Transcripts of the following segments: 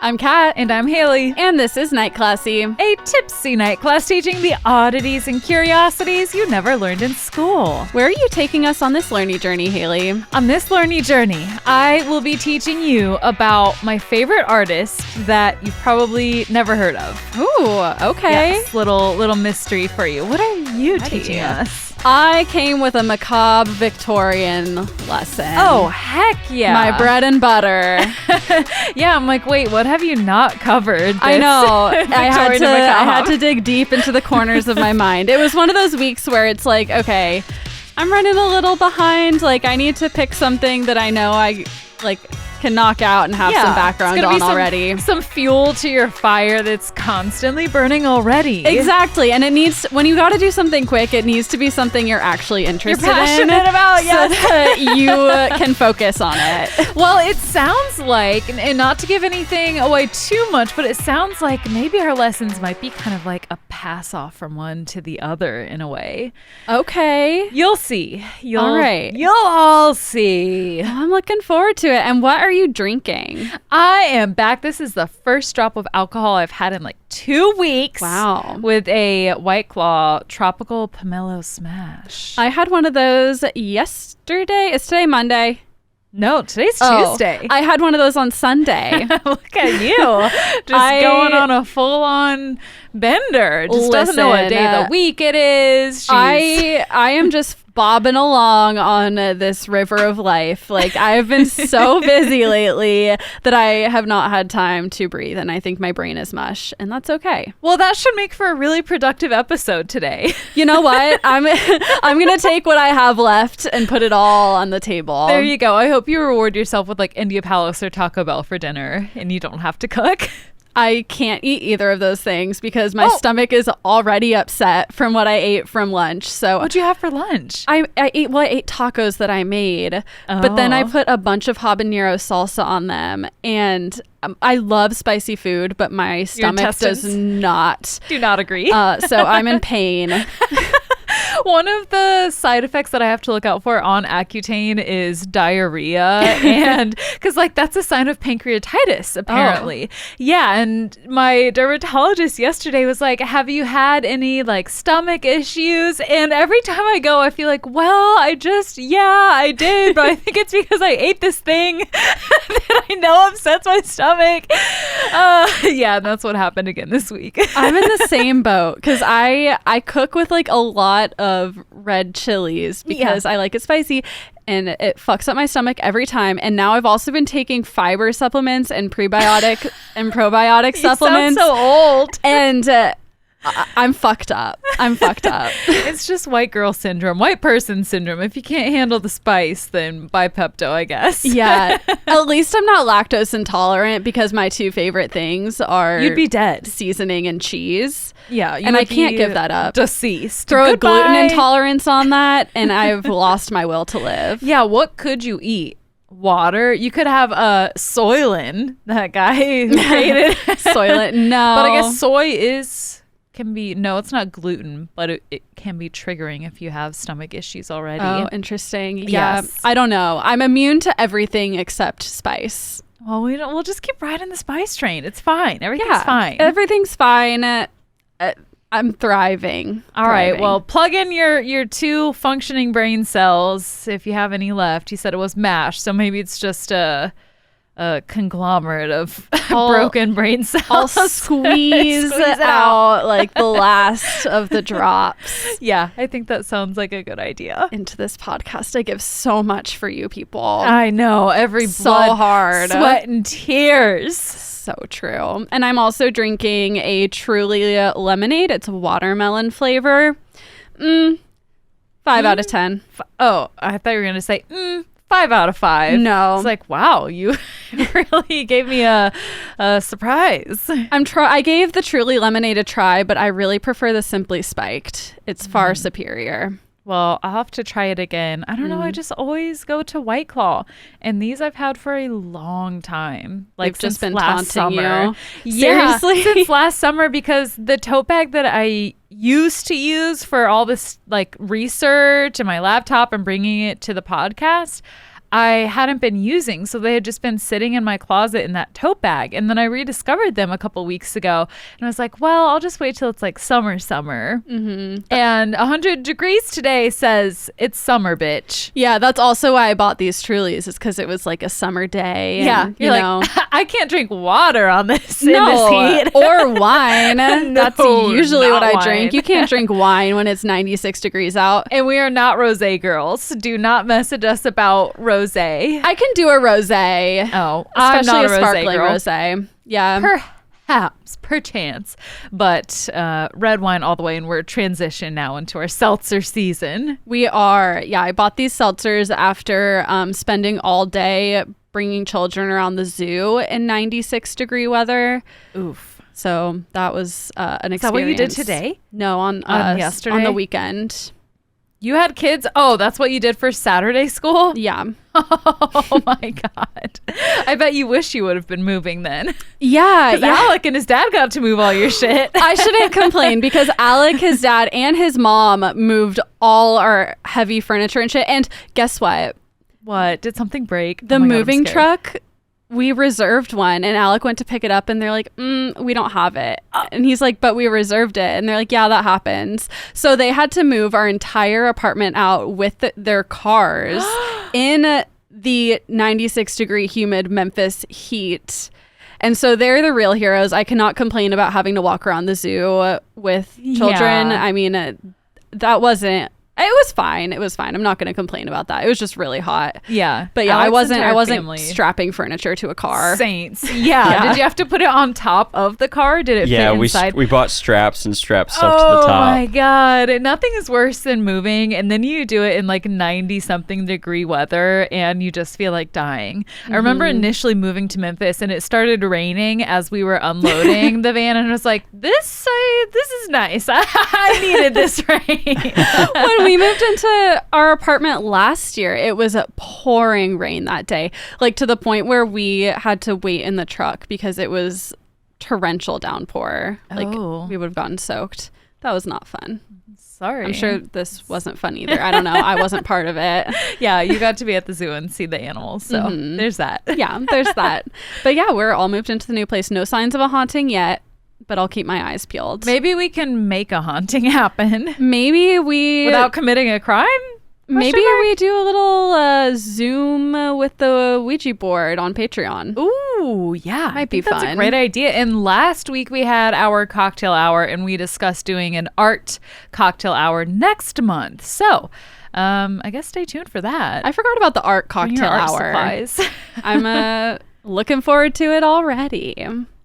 I'm Kat. And I'm Hayley. And this is Night Classy, a tipsy night class teaching the oddities and curiosities you never learned in school. Where are you taking us on this learning journey, Hayley? On this learning journey, I will be teaching you about my favorite artist that you've probably never heard of. Ooh, okay. Yes, little mystery for you. What are you teaching us? I came with a macabre Victorian lesson. Oh, heck yeah. My bread and butter. Yeah, I'm like, wait, what have you not covered? I know. I had to dig deep into the corners of my mind. It was one of those weeks where it's like, okay, I'm running a little behind. Like, I need to pick something that I know I can knock out and have some background on already. Some fuel to your fire that's constantly burning already. Exactly. And it needs, when you got to do something quick, it needs to be something you're actually interested You're passionate about, yes. So that you can focus on it. Well, it sounds like, and not to give anything away too much, but it sounds like maybe our lessons might be kind of like a pass off from one to the other in a way. Okay. You'll see. All right. You'll all see. I'm looking forward to it. And what are you drinking? I am back. This is the first drop of alcohol I've had in like 2 weeks. Wow. With a White Claw Tropical Pomelo Smash. I had one of those yesterday. It's today Monday. No, today's Tuesday. I had one of those on Sunday. Look at you. Just going on a full-on bender. Just doesn't know what day of the week it is. I am just bobbing along on this river of life. Like, I've been so busy lately that I have not had time to breathe, and I think my brain is mush, and that's okay. Well, that should make for a really productive episode today. You know what? I'm gonna take what I have left and put it all on the table. There you go. I hope you reward yourself with like India Palace or Taco Bell for dinner, and you don't have to cook. I can't eat either of those things because my stomach is already upset from what I ate from lunch. So what'd you have for lunch? I ate tacos that I made, but then I put a bunch of habanero salsa on them, and I love spicy food, but my stomach does not. Do not agree. So I'm in pain. One of the side effects that I have to look out for on Accutane is diarrhea, and because that's a sign of pancreatitis apparently. Yeah, and my dermatologist yesterday was like, have you had any stomach issues? And every time I go, I feel like, well, I did, but I think it's because I ate this thing that I know upsets my stomach. Yeah, and that's what happened again this week. I'm in the same boat because I cook with a lot of red chilies because I like it spicy, and it fucks up my stomach every time. And now I've also been taking fiber supplements and prebiotic and probiotic supplements. You sound so old. And I'm fucked up. It's just white girl syndrome, white person syndrome. If you can't handle the spice, then buy Pepto, I guess. Yeah. At least I'm not lactose intolerant because my two favorite things are you'd be dead. Seasoning and cheese. Yeah. And I can't give that up. Deceased. Throw a gluten intolerance on that and I've lost my will to live. Yeah. What could you eat? Water. You could have Soylent, that guy who created Soylent. No. But I guess soy can be, no, it's not gluten, but it can be triggering if you have stomach issues already. Oh, interesting. Yeah. Yes. I don't know. I'm immune to everything except spice. Well, we'll just keep riding the spice train. It's fine. Everything's fine. Everything's fine. I'm thriving. All right. Well, plug in your 2 functioning brain cells if you have any left. You said it was MASH, so maybe it's just a conglomerate of broken brain cells. I'll squeeze out the last of the drops. Yeah, I think that sounds like a good idea. Into this podcast, I give so much for you people. I know, every blood, hard, sweat, and tears. So true. And I'm also drinking a Truly lemonade. It's watermelon flavor. 5 out of 10. Oh, I thought you were gonna say 5 out of 5. No. It's like, wow, you really gave me a surprise. I gave the Truly lemonade a try, but I really prefer the Simply Spiked. It's far superior. Well, I'll have to try it again. I don't know. I just always go to White Claw, and these I've had for a long time. They've since just been last summer. You. Seriously? Since last summer, because the tote bag that I used to use for all this research and my laptop and bringing it to the podcast, I hadn't been using. So they had just been sitting in my closet in that tote bag. And then I rediscovered them a couple weeks ago. And I was like, well, I'll just wait till it's like summer. Mm-hmm. And 100 degrees today says it's summer, bitch. Yeah, that's also why I bought these Trulies, is because it was like a summer day. And, you're like, I can't drink water on this in this heat. Or wine. That's usually what I wine. drink. You can't drink wine when it's 96 degrees out. And we are not rosé girls. Do not message us about rosé. I can do a rosé. Oh, especially I'm not a sparkling girl. Rosé. Yeah. Perhaps, perchance. But red wine all the way, and we're transition now into our seltzer season. We are. Yeah, I bought these seltzers after spending all day bringing children around the zoo in 96 degree weather. Oof. So that was an experience. Is that what you did today? No, on yesterday? on the weekend. You had kids? Oh, that's what you did for Saturday school? Yeah. Oh my God. I bet you wish you would have been moving then. Yeah. Because Alec and his dad got to move all your shit. I shouldn't complain because Alec, his dad, and his mom moved all our heavy furniture and shit. And guess what? What? Did something break? The moving truck, we reserved one, and Alec went to pick it up, and they're like, we don't have it. And he's like, but we reserved it. And they're like, yeah, that happens. So they had to move our entire apartment out with their cars in the 96 degree humid Memphis heat. And so they're the real heroes. I cannot complain about having to walk around the zoo with children. Yeah. I mean, that wasn't. It was fine. It was fine. I'm not going to complain about that. It was just really hot. Yeah. But yeah, Alex's I wasn't family. strapping furniture to a car. Saints. Yeah. Did you have to put it on top of the car? Did it fit inside? we bought straps and strapped stuff to the top. Oh my God. Nothing is worse than moving, and then you do it in like 90 something degree weather and you just feel like dying. I remember initially moving to Memphis, and it started raining as we were unloading the van, and I was like, this is nice. I needed this rain. When we moved into our apartment last year, it was a pouring rain that day, like to the point where we had to wait in the truck because it was torrential downpour. Like we would have gotten soaked. That was not fun. Sorry. I'm sure this wasn't fun either. I don't know. I wasn't part of it. Yeah, you got to be at the zoo and see the animals. So there's that. Yeah, there's that. But yeah, we're all moved into the new place. No signs of a haunting yet, but I'll keep my eyes peeled. Maybe we can make a haunting happen. Maybe we... Without committing a crime? Maybe we do a little Zoom with the Ouija board on Patreon. Ooh, yeah. Might be fun. That's a great idea. And last week we had our cocktail hour, and we discussed doing an art cocktail hour next month. So... I guess stay tuned for that. I forgot about the art cocktail hour. Supplies. I'm looking forward to it already.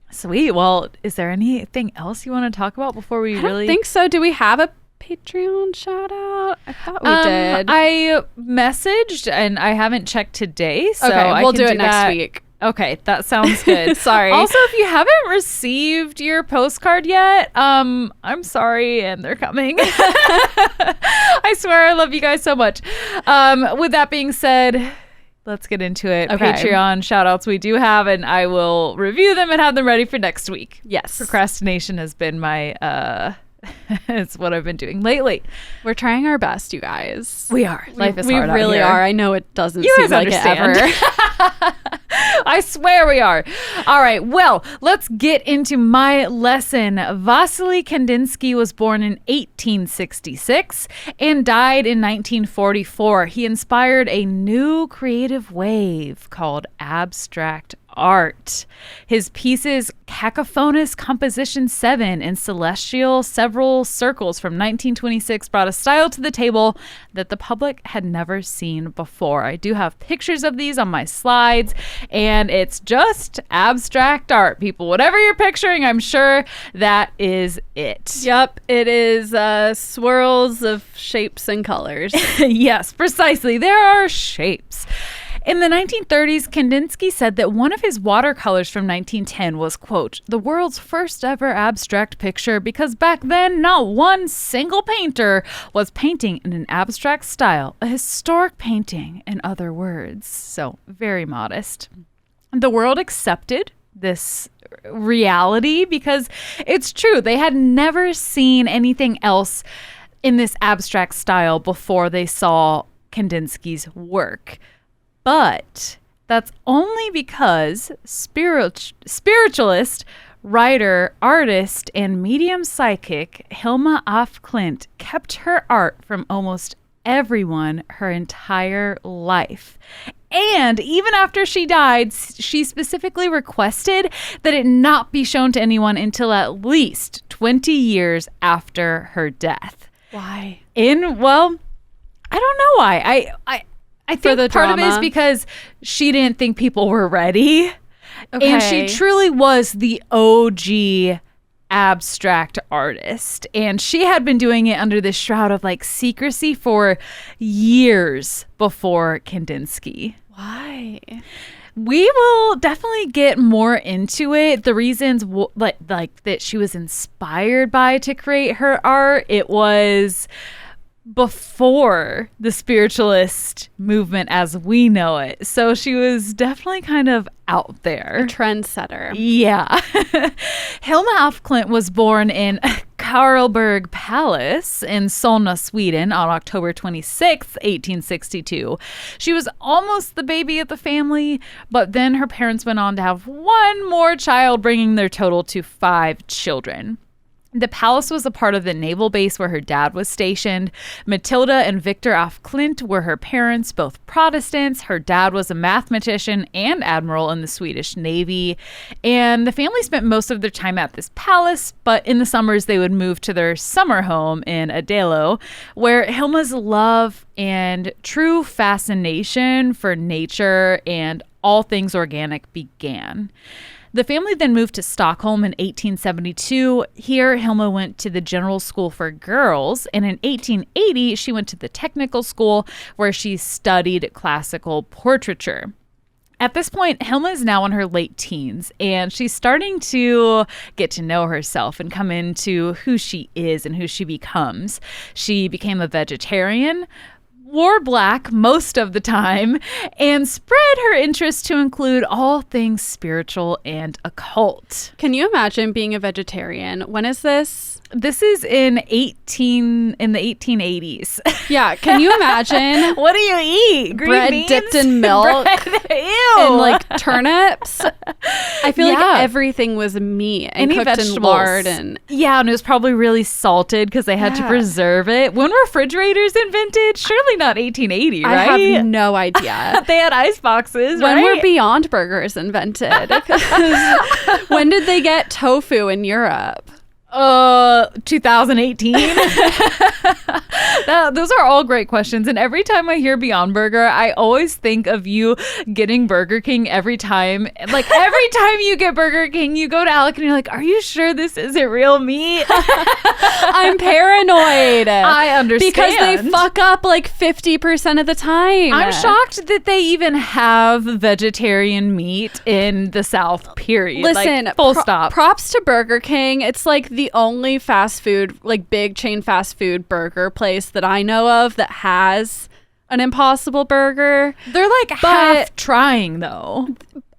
Sweet. Well, is there anything else you want to talk about before we I don't think so. Do we have a Patreon shout out? I thought we did. I messaged and I haven't checked today. So okay, we'll do it next week. Okay, that sounds good. Sorry. Also, if you haven't received your postcard yet, I'm sorry, and they're coming. I swear I love you guys so much. With that being said, let's get into it. Okay. Patreon shout outs we do have, and I will review them and have them ready for next week. Yes. Procrastination has been my it's what I've been doing lately. We're trying our best, you guys. We are. Life is hard. We really are. I know it doesn't you seem guys like understand. it ever. I swear we are. All right. Well, let's get into my lesson. Vasily Kandinsky was born in 1866 and died in 1944. He inspired a new creative wave called abstract art. His pieces Cacophonous Composition 7 and Celestial Several Circles from 1926 brought a style to the table that the public had never seen before. I do have pictures of these on my slides, and it's just abstract art, people. Whatever you're picturing, I'm sure that is it. Yep, it is swirls of shapes and colors. Yes, precisely. There are shapes. In the 1930s, Kandinsky said that one of his watercolors from 1910 was, quote, the world's first ever abstract picture because back then not one single painter was painting in an abstract style, a historic painting, in other words. So very modest. The world accepted this reality because it's true. They had never seen anything else in this abstract style before they saw Kandinsky's work. But that's only because spiritualist, writer, artist, and medium psychic Hilma af Klint kept her art from almost everyone her entire life. And even after she died, she specifically requested that it not be shown to anyone until at least 20 years after her death. Why? Well, I don't know why. I think the part of it is drama? because she didn't think people were ready. Okay. And she truly was the OG abstract artist. And she had been doing it under this shroud of like secrecy for years before Kandinsky. Why? We will definitely get more into it. The reasons like that she was inspired by to create her art. It was before the spiritualist movement as we know it. So she was definitely kind of out there. Trendsetter. Yeah. Hilma af Klint was born in Karlberg Palace in Solna, Sweden on October 26th, 1862. She was almost the baby of the family, but then her parents went on to have one more child, bringing their total to 5 children. The palace was a part of the naval base where her dad was stationed. Matilda and Victor af Klint were her parents, both Protestants. Her dad was a mathematician and admiral in the Swedish Navy. And the family spent most of their time at this palace, but in the summers they would move to their summer home in Adelo, where Hilma's love and true fascination for nature and all things organic began. The family then moved to Stockholm in 1872. Here, Hilma went to the General School for Girls, and in 1880, she went to the Technical School where she studied classical portraiture. At this point, Hilma is now in her late teens, and she's starting to get to know herself and come into who she is and who she becomes. She became a vegetarian, wore black most of the time, and spread her interest to include all things spiritual and occult. Can you imagine being a vegetarian? When is this? This is in the 1880s. Yeah, can you imagine? What do you eat? Green bread beans? dipped in milk? Ew. And like turnips? I feel Yeah. like everything was meat and Any cooked vegetables. in lard. And Yeah, and it was probably really salted because they had to Yeah. preserve it. When were refrigerators invented? Surely not 1880, right? I have no idea. They had ice boxes, When right? were Beyond Burgers invented? 'Cause when did they get tofu in Europe? 2018. Those are all great questions. And every time I hear Beyond Burger, I always think of you getting Burger King every time. Like every time you get Burger King, you go to Alec and you're like, are you sure this isn't real meat? I'm paranoid. I understand. Because they fuck up like 50% of the time. I'm shocked that they even have vegetarian meat in the South, period. Listen, like, full stop. Props to Burger King. It's like the only fast food, like big chain fast food burger place that I know of that has an Impossible Burger. They're like half trying though.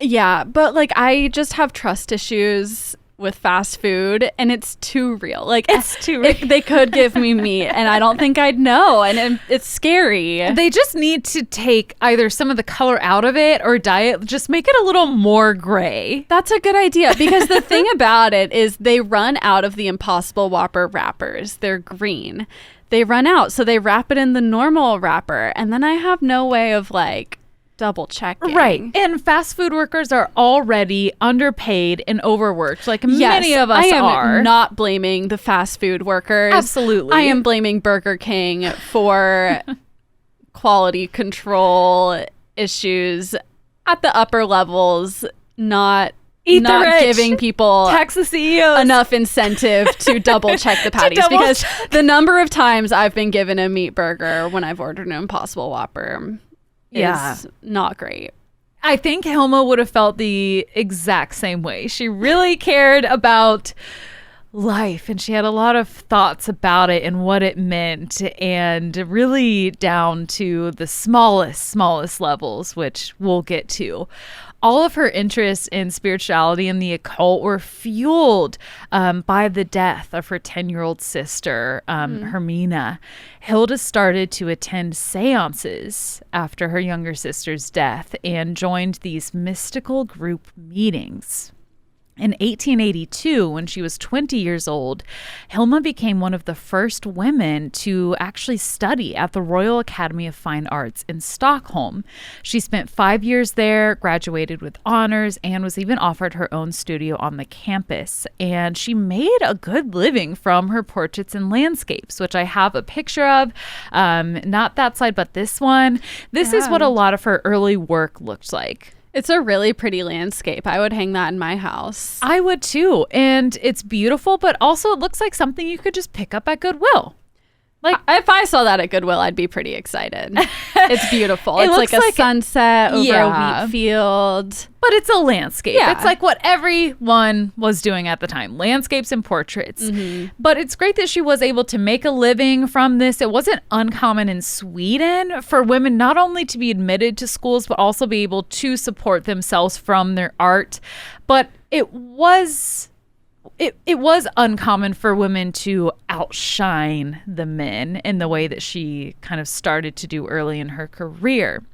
Yeah, but like I just have trust issues with fast food, and it's too real. Like It's too real. They could give me meat, and I don't think I'd know, and it's scary. They just need to take either some of the color out of it or dye it, just make it a little more gray. That's a good idea, because the thing about it is they run out of the Impossible Whopper wrappers. They're green. They run out, so they wrap it in the normal wrapper, and then I have no way of like double checking. Right. And fast food workers are already underpaid and overworked, like many of us I am are. not blaming the fast food workers. Absolutely. I am blaming Burger King for quality control issues at the upper levels, not Eat the rich. giving people Tax the CEOs. enough incentive to double check the patties, double because check. the number of times I've been given a meat burger when I've ordered an Impossible Whopper is not great. I think Hilma would have felt the exact same way. She really cared about life, and she had a lot of thoughts about it and what it meant, and really down to the smallest levels, which we'll get to. All of her interests in spirituality and the occult were fueled by the death of her 10-year-old sister, Hermina. Hilda started to attend seances after her younger sister's death and joined these mystical group meetings. In 1882, when she was 20 years old, Hilma became one of the first women to actually study at the Royal Academy of Fine Arts in Stockholm. She spent 5 years there, graduated with honors, and was even offered her own studio on the campus. And she made a good living from her portraits and landscapes, which I have a picture of. Not that side, but this one. This is what a lot of her early work looked like. It's a really pretty landscape. I would hang that in my house. I would too. And it's beautiful, but also it looks like something you could just pick up at Goodwill. Like, if I saw that at Goodwill, I'd be pretty excited. It's beautiful. It's like a sunset over a wheat field. But it's a landscape. Yeah. It's like what everyone was doing at the time, landscapes and portraits. Mm-hmm. But it's great that she was able to make a living from this. It wasn't uncommon in Sweden for women not only to be admitted to schools, but also be able to support themselves from their art. But it was uncommon for women to outshine the men in the way that she kind of started to do early in her career.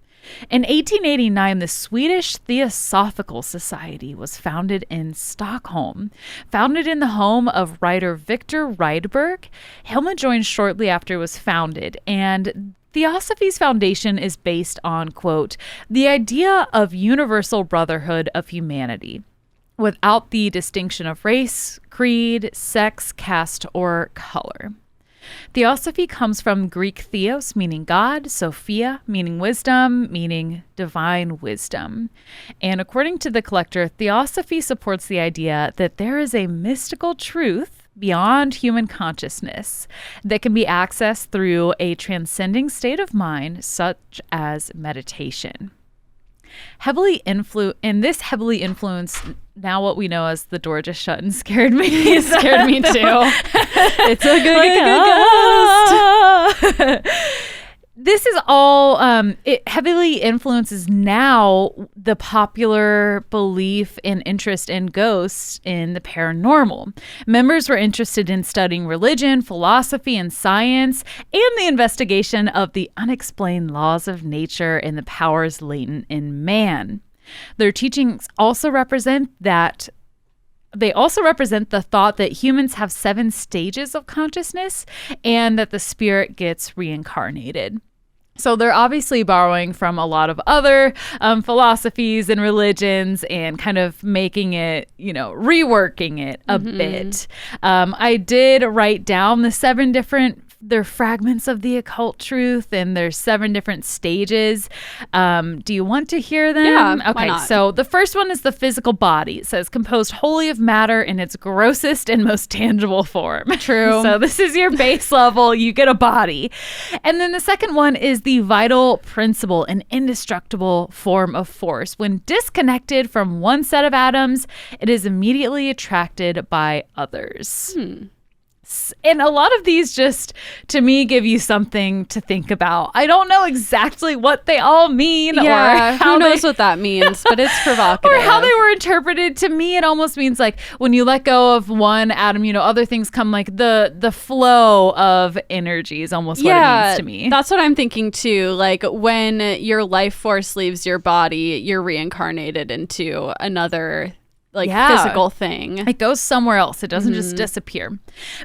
In 1889, the Swedish Theosophical Society was founded in Stockholm. Founded in the home of writer Victor Rydberg, Hilma joined shortly after it was founded, and Theosophy's foundation is based on, quote, the idea of universal brotherhood of humanity, without the distinction of race, creed, sex, caste, or color. Theosophy comes from Greek theos, meaning God, Sophia, meaning wisdom, meaning divine wisdom. And according to the collector, Theosophy supports the idea that there is a mystical truth beyond human consciousness that can be accessed through a transcending state of mind, such as meditation. Heavily influenced now what we know as the door just shut and scared me. It scared me too. It's a good ghost. This is all, it heavily influences now the popular belief and interest in ghosts in the paranormal. Members were interested in studying religion, philosophy, and science, and the investigation of the unexplained laws of nature and the powers latent in man. Their teachings also represent the thought that humans have 7 stages of consciousness and that the spirit gets reincarnated. So they're obviously borrowing from a lot of other philosophies and religions and kind of making it, reworking it a bit. I did write down the they're fragments of the occult truth, and there's 7 different stages. Do you want to hear them? Yeah, okay, why not? So the first one is the physical body. It says composed wholly of matter in its grossest and most tangible form. True. So this is your base level. You get a body. And then the second one is the vital principle, an indestructible form of force. When disconnected from one set of atoms, it is immediately attracted by others. And a lot of these just, to me, give you something to think about. I don't know exactly what they all mean. Yeah, who knows what that means, but it's provocative. Or how they were interpreted. To me, it almost means like when you let go of one atom, other things come, like the flow of energy is almost what it means to me. That's what I'm thinking too. Like when your life force leaves your body, you're reincarnated into another physical thing. It goes somewhere else. It doesn't just disappear.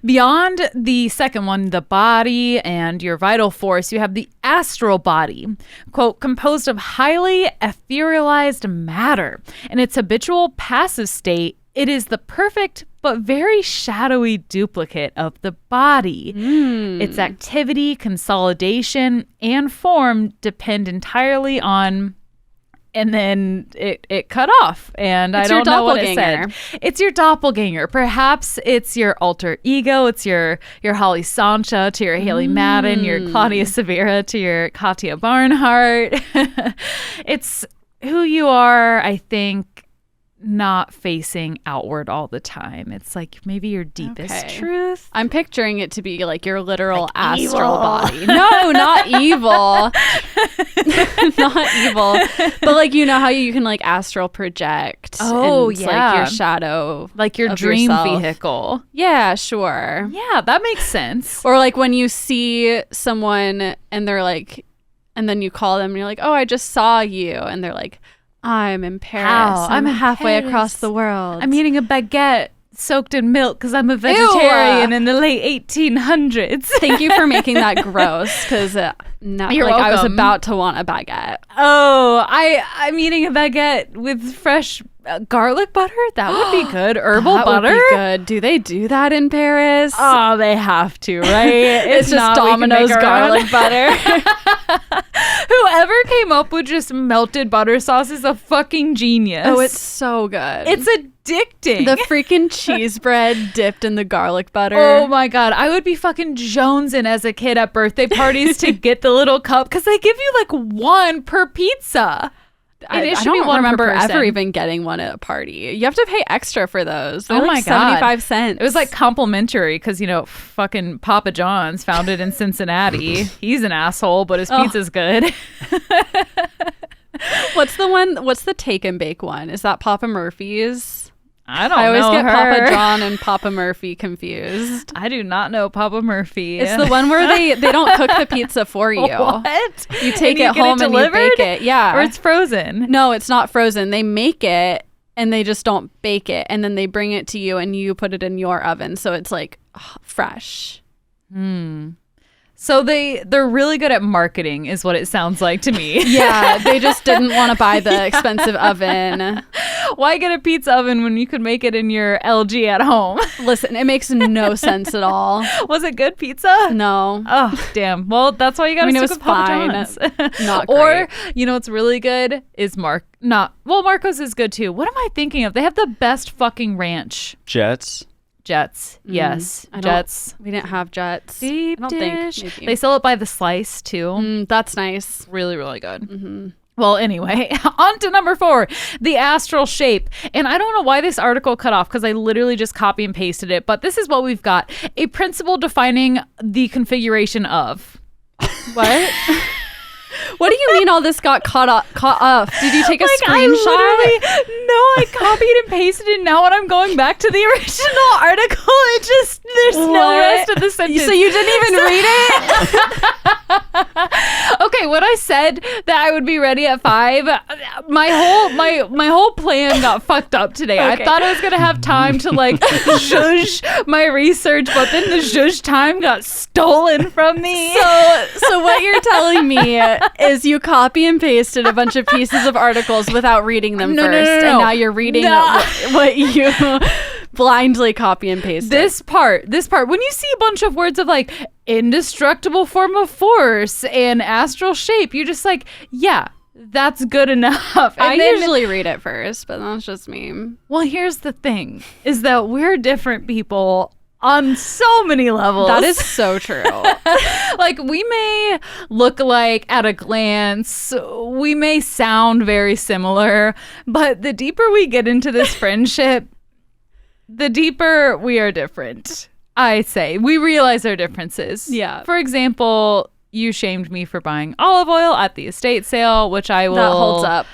Beyond the second one, the body and your vital force, you have the astral body, quote, composed of highly etherealized matter. In its habitual passive state, it is the perfect but very shadowy duplicate of the body. Its activity, consolidation, and form depend entirely on... And then it cut off, and I don't know what it said. It's your doppelganger. Perhaps it's your alter ego. It's your Holly Sancha to your Hayley Madden, your Claudia Severa to your Katya Barnhart. It's who you are, I think, not facing outward all the time. It's like maybe your deepest truth. I'm picturing it to be like your literal like astral body. No, not evil. Not evil. But like, you know how you can like astral project. Oh, and like your shadow. Like your dream vehicle. Yeah, sure. Yeah, that makes sense. Or like when you see someone and they're like, and then you call them and you're like, oh, I just saw you. And they're like, I'm in Paris. I'm halfway across the world. I'm eating a baguette soaked in milk because I'm a vegetarian in the late 1800s. Thank you for making that gross, because now You're like, welcome. I was about to want a baguette. Oh, I'm eating a baguette with fresh garlic butter. That would be good. Herbal butter. Would be good. Do they do that in Paris? Oh, they have to, right? It's just Domino's garlic butter. Whoever came up with just melted butter sauce is a fucking genius. Oh, it's so good. It's addicting. The freaking cheese bread dipped in the garlic butter. Oh my God. I would be fucking jonesing as a kid at birthday parties to get the little cup because they give you like one per pizza. I don't remember ever even getting one at a party. You have to pay extra for those. They're my like God. 75 cents. It was like complimentary because, you know, fucking Papa John's founded in Cincinnati. He's an asshole, but his pizza's good. What's the take and bake one? Is that Papa Murphy's? I don't know. I always get her. Papa John and Papa Murphy confused. I do not know Papa Murphy. It's the one where they don't cook the pizza for you. What? You take it home and you bake it. Yeah. Or it's frozen. No, it's not frozen. They make it and they just don't bake it. And then they bring it to you and you put it in your oven. So it's like fresh. So they're really good at marketing is what it sounds like to me. Yeah, they just didn't want to buy the expensive oven. Why get a pizza oven when you could make it in your LG at home? Listen, it makes no sense at all. Was it good pizza? No. Oh, damn. Well, that's why you got to stick with Papa John's. Not great. Or, you know what's really good is Marco's is good too. What am I thinking of? They have the best fucking ranch. Jets. Yes. Jets. We didn't have Jets. Deep I don't dish. think. Maybe. They sell it by the slice too. That's nice. Really, really good. Well, anyway, on to number 4, the astral shape. And I don't know why this article cut off because I literally just copy and pasted it. But this is what we've got. A principle defining the configuration of. What? What do you mean all this got caught off? Did you take a screenshot? I copied and pasted it. Now when I'm going back to the original article, there's no rest of the sentence. So you didn't even read it? Okay, when I said that I would be ready at 5, my whole plan got fucked up today. Okay. I thought I was gonna have time to like zhuzh my research, but then the zhuzh time got stolen from me. So what you're telling me is you copy and pasted a bunch of pieces of articles without reading them first, and now you're reading what you blindly copy and paste. This part, when you see a bunch of words of like indestructible form of force and astral shape, you're just like, yeah, that's good enough. And I usually read it first, but that's just me. Well, here's the thing, is that we're different people on so many levels. That is so true. Like, we may look like at a glance, we may sound very similar, but the deeper we get into this friendship, the deeper we are different. I say we realize our differences. Yeah. For example, you shamed me for buying olive oil at the estate sale, which I will. That holds up.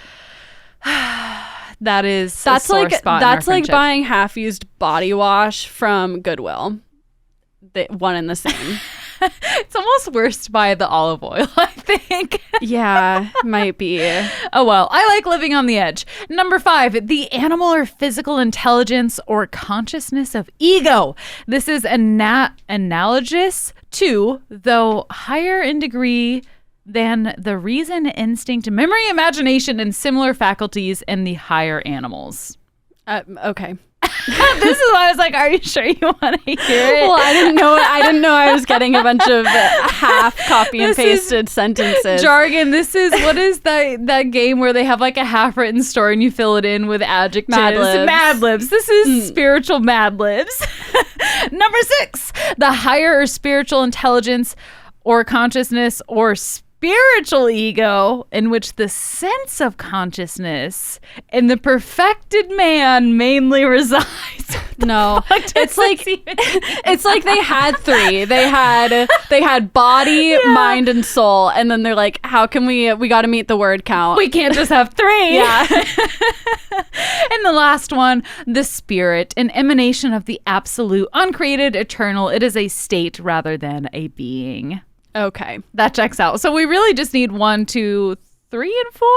That's like buying half-used body wash from Goodwill. One and the same. It's almost worse to buy the olive oil, I think. Yeah, might be. Oh, well, I like living on the edge. Number 5, the animal or physical intelligence or consciousness of ego. This is analogous to, though higher in degree than the reason, instinct, memory, imagination, and similar faculties in the higher animals. Okay. This is why I was like, are you sure you want to hear it? Well, I didn't know I was getting a bunch of half copy and pasted sentences. Jargon. What is that game where they have like a half written story and you fill it in with adjectives? Mad Libs. This is spiritual Mad Libs. Number 6, the higher or spiritual intelligence or consciousness or spiritual ego, in which the sense of consciousness in the perfected man mainly resides. No, it's like they had three. They had body, mind, and soul, and then they're like, how can we got to meet the word count. We can't just have three. Yeah. And the last one, the spirit, an emanation of the absolute, uncreated, eternal. It is a state rather than a being. Okay. That checks out. So we really just need 1, 2, 3, and 4,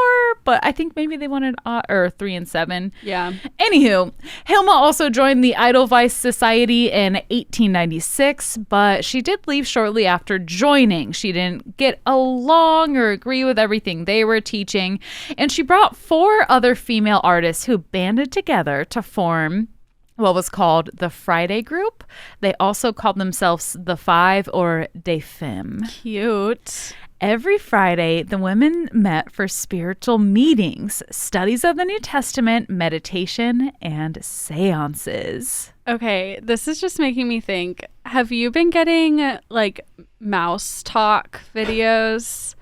but I think maybe they wanted 3 and 7. Yeah. Anywho, Hilma also joined the Edelweiss Society in 1896, but she did leave shortly after joining. She didn't get along or agree with everything they were teaching, and she brought 4 other female artists who banded together to form what was called the Friday Group. They also called themselves the Five or Des Femmes. Cute. Every Friday, the women met for spiritual meetings, studies of the New Testament, meditation, and seances. Okay, this is just making me think, have you been getting like mouse talk videos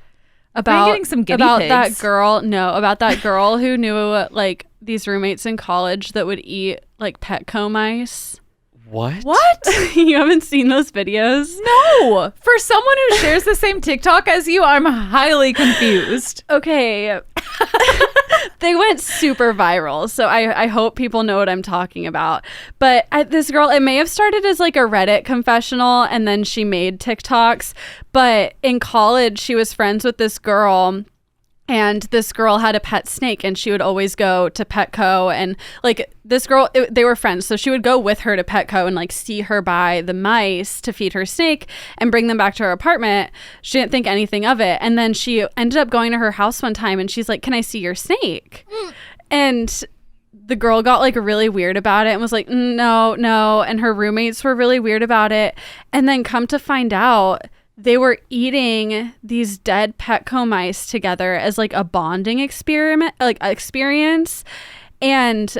about getting some guinea about pigs. that girl? No, about that girl who knew like these roommates in college that would eat like Petco mice. What? You haven't seen those videos? No. For someone who shares the same TikTok as you, I'm highly confused. Okay. They went super viral, so I hope people know what I'm talking about. But this girl, it may have started as like a Reddit confessional, and then she made TikToks. But in college, she was friends with this girl, and this girl had a pet snake, and she would always go to Petco, and like this girl, they were friends, so she would go with her to Petco and like see her buy the mice to feed her snake and bring them back to her apartment. She didn't think anything of it, and then she ended up going to her house one time, and she's like, "Can I see your snake?" And the girl got like really weird about it and was like, no, and her roommates were really weird about it, and then come to find out, they were eating these dead Petco mice together as like a bonding experience. And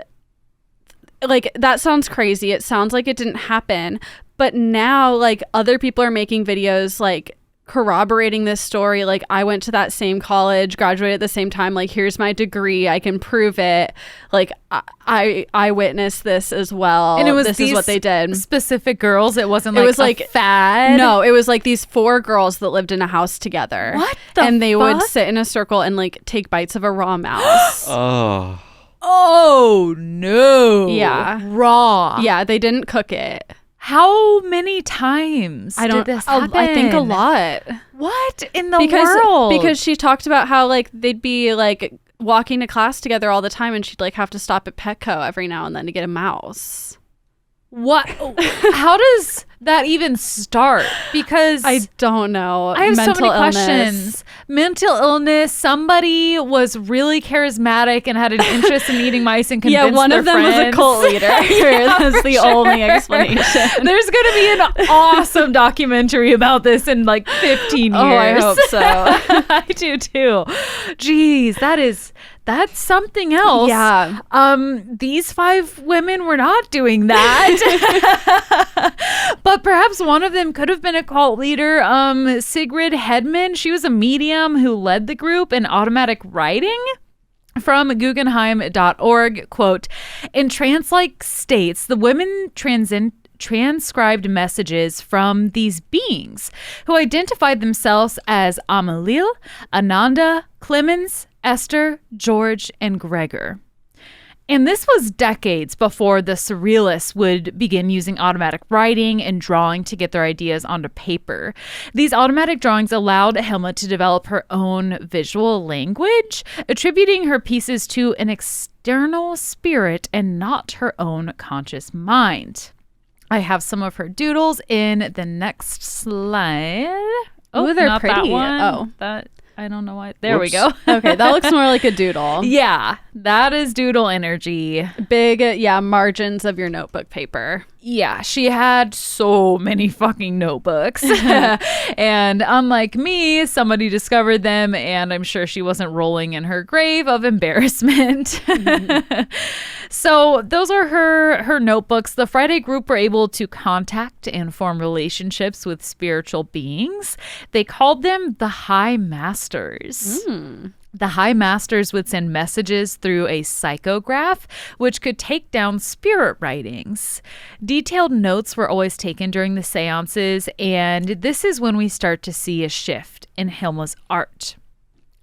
like, that sounds crazy. It sounds like it didn't happen. But now like other people are making videos like corroborating this story. Like, I went to that same college, graduated at the same time. Like, here's my degree. I can prove it. Like, I witnessed this as well. And it was this is what they did. Specific girls. It wasn't like it was like a fad. No, it was like these 4 girls that lived in a house together. What the And they would fuck? sit in a circle and like take bites of a raw mouse. Oh. Oh no. Yeah. Raw. Yeah, they didn't cook it. How many times did this happen? I think a lot. What in the world? Because she talked about how like they'd be like walking to class together all the time, and she'd like have to stop at Petco every now and then to get a mouse. What? How does that even start? Because I don't know. I have Mental so many illness. questions. Mental illness. Somebody was really charismatic and had an interest in eating mice and convinced Yeah, one their of them friends. was a cult leader. That's the only explanation. There's going to be an awesome documentary about this in like 15 years. Oh, I hope so. I do too. Jeez, that's something else. Yeah. These 5 women were not doing that. But perhaps one of them could have been a cult leader. Sigrid Hedman, she was a medium who led the group in automatic writing. From Guggenheim.org, quote, in trance-like states, the women transcribed messages from these beings who identified themselves as Amalil, Ananda, Clemens, Esther, George, and Gregor. And this was decades before the surrealists would begin using automatic writing and drawing to get their ideas onto paper. These automatic drawings allowed Hilma to develop her own visual language, attributing her pieces to an external spirit and not her own conscious mind. I have some of her doodles in the next slide. Oh, they're not pretty. That one. Oh. That I don't know why. There we go. Okay, that looks more like a doodle. Yeah, that is doodle energy. Big, margins of your notebook paper. Yeah, she had so many fucking notebooks. And unlike me, somebody discovered them, and I'm sure she wasn't rolling in her grave of embarrassment. So those are her notebooks. The Friday group were able to contact and form relationships with spiritual beings. They called them the High Masters. The High Masters would send messages through a psychograph, which could take down spirit writings. Detailed notes were always taken during the seances, and this is when we start to see a shift in Hilma's art.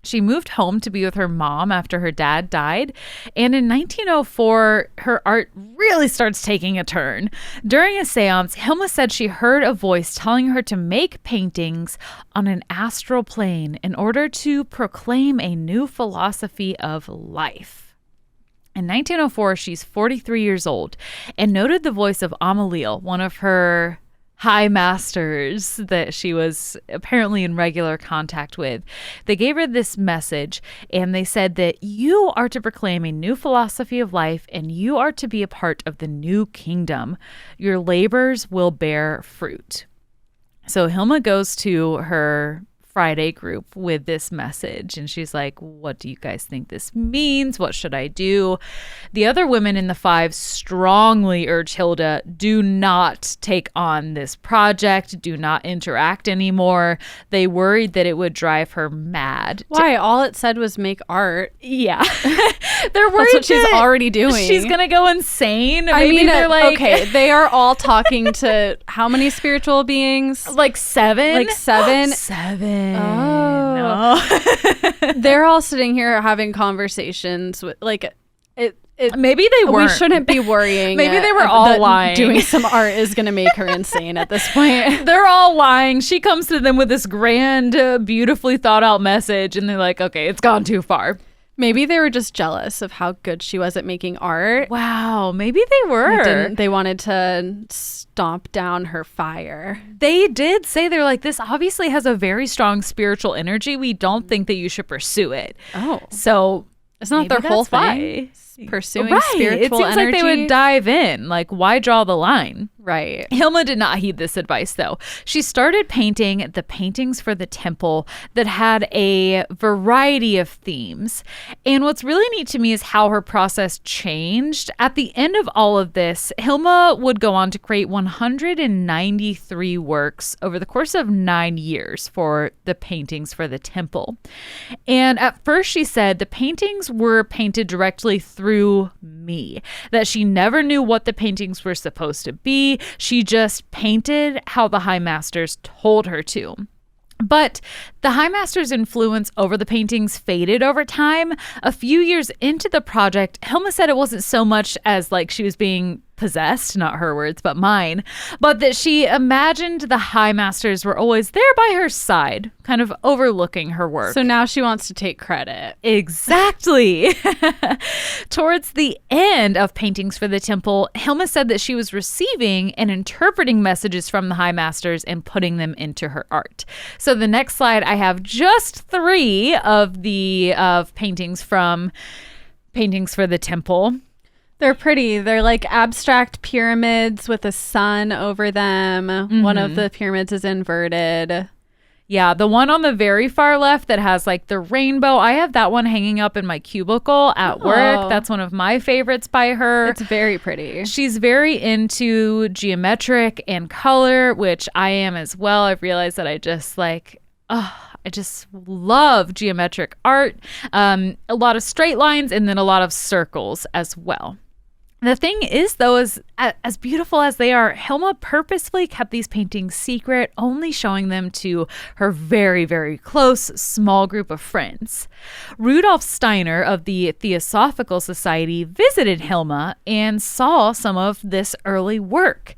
She moved home to be with her mom after her dad died, and in 1904, her art really starts taking a turn. During a seance, Hilma said she heard a voice telling her to make paintings on an astral plane in order to proclaim a new philosophy of life. In 1904, she's 43 years old and noted the voice of Amalil, one of her high masters that she was apparently in regular contact with. They gave her this message, and they said that you are to proclaim a new philosophy of life, and you are to be a part of the new kingdom. Your labors will bear fruit. So Hilma goes to her Friday group with this message, and she's like, what do you guys think this means? What should I do? The other women in the five strongly urge Hilda, do not take on this project, do not interact anymore. They worried that it would drive her mad. Why? All it said was make art. Yeah. They're worried that's what she's already doing. She's gonna go insane. I mean, they're like, okay, they are all talking to how many spiritual beings? Like seven? Like seven? Seven. Oh. No. They're all sitting here having conversations with like it. Maybe they weren't. We shouldn't be worrying. Maybe they were all lying. Doing some art is going to make her insane at this point. They're all lying. She comes to them with this grand, beautifully thought out message, and they're like, okay, it's gone too far. Maybe they were just jealous of how good she was at making art. Wow, maybe they were. They wanted to stomp down her fire. They did say, they're like, this obviously has a very strong spiritual energy. We don't think that you should pursue it. Oh. So it's not their whole thing. Pursuing spiritual energy. It seems energy. like they would dive in. Like, why draw the line? Right. Hilma did not heed this advice, though. She started painting the paintings for the temple that had a variety of themes. And what's really neat to me is how her process changed. At the end of all of this, Hilma would go on to create 193 works over the course of 9 years for the paintings for the temple. And at first, she said the paintings were painted directly through me, that she never knew what the paintings were supposed to be. She just painted how the High Masters told her to. But the High Master's influence over the paintings faded over time. A few years into the project, Hilma said it wasn't so much as like she was being possessed, not her words, but mine, but that she imagined the High Masters were always there by her side, kind of overlooking her work. So now she wants to take credit. Exactly. Towards the end of Paintings for the Temple, Hilma said that she was receiving and interpreting messages from the High Masters and putting them into her art. So the next slide, I have just 3 of the paintings from Paintings for the Temple. They're pretty. They're like abstract pyramids with a sun over them. Mm-hmm. One of the pyramids is inverted. Yeah, the one on the very far left that has like the rainbow. I have that one hanging up in my cubicle at work. That's one of my favorites by her. It's very pretty. She's very into geometric and color, which I am as well. I've realized that I just love geometric art. A lot of straight lines and then a lot of circles as well. The thing is, though, is as beautiful as they are, Hilma purposefully kept these paintings secret, only showing them to her very, very close, small group of friends. Rudolf Steiner of the Theosophical Society visited Hilma and saw some of this early work.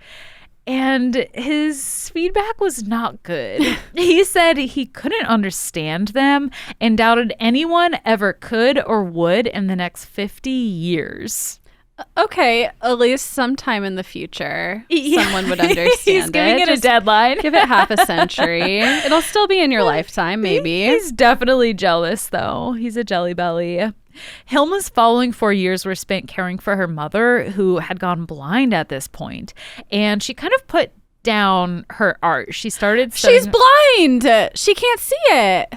And his feedback was not good. He said he couldn't understand them and doubted anyone ever could or would in the next 50 years. Okay, at least sometime in the future, someone would understand it. He's giving it a deadline. Give it half a century. It'll still be in your lifetime, maybe. He's definitely jealous, though. He's a jelly belly. Hilma's following 4 years were spent caring for her mother, who had gone blind at this point, and she kind of put down her art. She started studying. She's blind! She can't see it!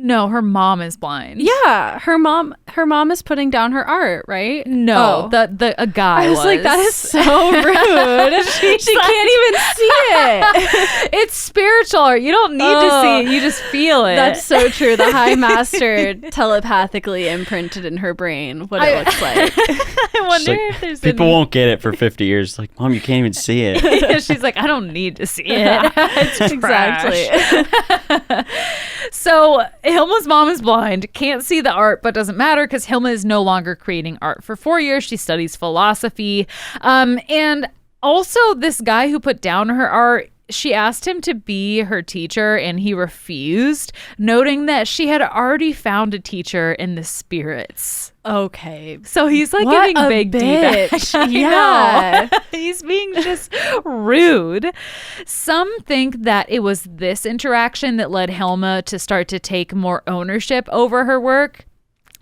No, her mom is blind. Yeah, her mom is putting down her art, right? No, a guy I was like, that is so rude. she can't even see it. It's spiritual art. You don't need to see it. You just feel it. That's so true. The High Master telepathically imprinted in her brain what it looks like. I wonder if there's people won't get it for 50 years. Like, Mom, you can't even see it. She's like, I don't need to see it. It's exactly. So Hilma's mom is blind, can't see the art, but doesn't matter because Hilma is no longer creating art. For 4 years, she studies philosophy. And also this guy who put down her art, she asked him to be her teacher and he refused, noting that she had already found a teacher in the spirits. Okay. So he's like what giving big bitch. Yeah. He's being just rude. Some think that it was this interaction that led Hilma to start to take more ownership over her work.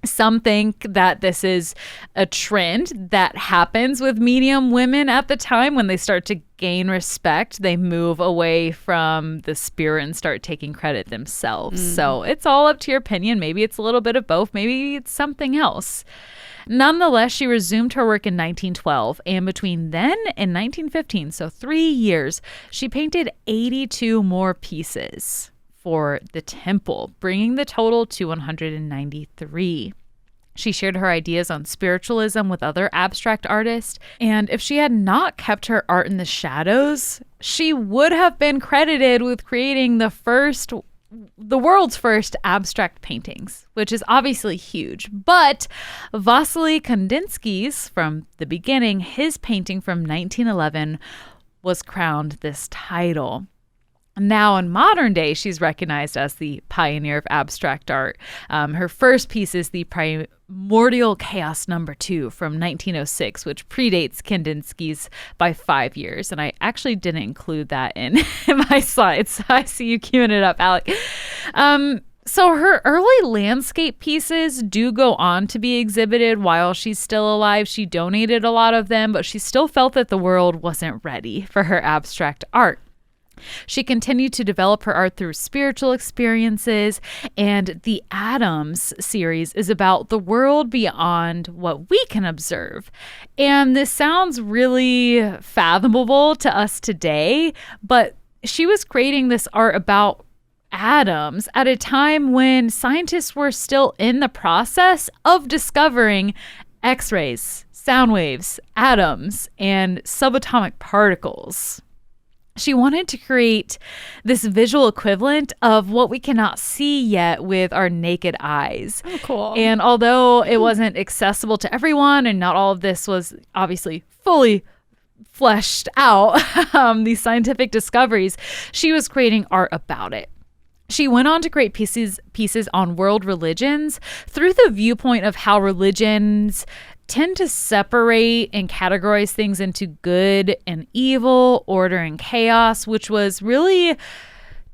Some think that this is a trend that happens with medium women at the time when they start to gain respect. They move away from the spirit and start taking credit themselves. So it's all up to your opinion. Maybe it's a little bit of both. Maybe it's something else. Nonetheless, she resumed her work in 1912, and between then and 1915, so 3 years, she painted 82 more pieces for the temple, bringing the total to 193. She shared her ideas on spiritualism with other abstract artists, and if she had not kept her art in the shadows, she would have been credited with creating the world's first abstract paintings, which is obviously huge. But Vasily Kandinsky's, from the beginning, his painting from 1911 was crowned this title. Now, in modern day, she's recognized as the pioneer of abstract art. Her first piece is the Primordial Chaos No. 2 from 1906, which predates Kandinsky's by 5 years. And I actually didn't include that in my slides. I see you queuing it up, Alec. So her early landscape pieces do go on to be exhibited while she's still alive. She donated a lot of them, but she still felt that the world wasn't ready for her abstract art. She continued to develop her art through spiritual experiences, and the Atoms series is about the world beyond what we can observe. And this sounds really fathomable to us today, but she was creating this art about atoms at a time when scientists were still in the process of discovering X-rays, sound waves, atoms, and subatomic particles. She wanted to create this visual equivalent of what we cannot see yet with our naked eyes. Oh, cool. And although it wasn't accessible to everyone and not all of this was obviously fully fleshed out, these scientific discoveries, she was creating art about it. She went on to create pieces on world religions through the viewpoint of how religions tend to separate and categorize things into good and evil, order and chaos, which was really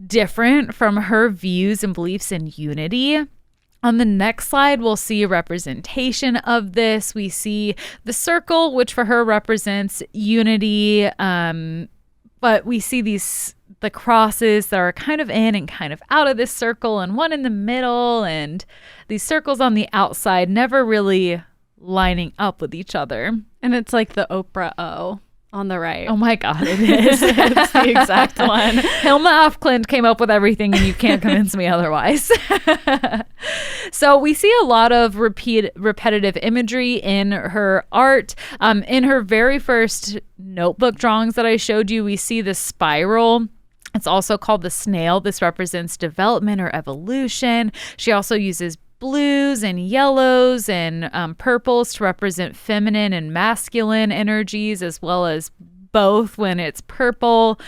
different from her views and beliefs in unity. On the next slide, we'll see a representation of this. We see the circle, which for her represents unity, but we see the crosses that are kind of in and kind of out of this circle, and one in the middle, and these circles on the outside never really lining up with each other. And it's like the Oprah O on the right. Oh my God, it is. It's the exact one. Hilma af Klint came up with everything, and you can't convince me otherwise. So we see a lot of repetitive imagery in her art. In her very first notebook drawings that I showed you, we see the spiral. It's also called the snail. This represents development or evolution. She also uses blues and yellows and purples to represent feminine and masculine energies, as well as both when it's purple.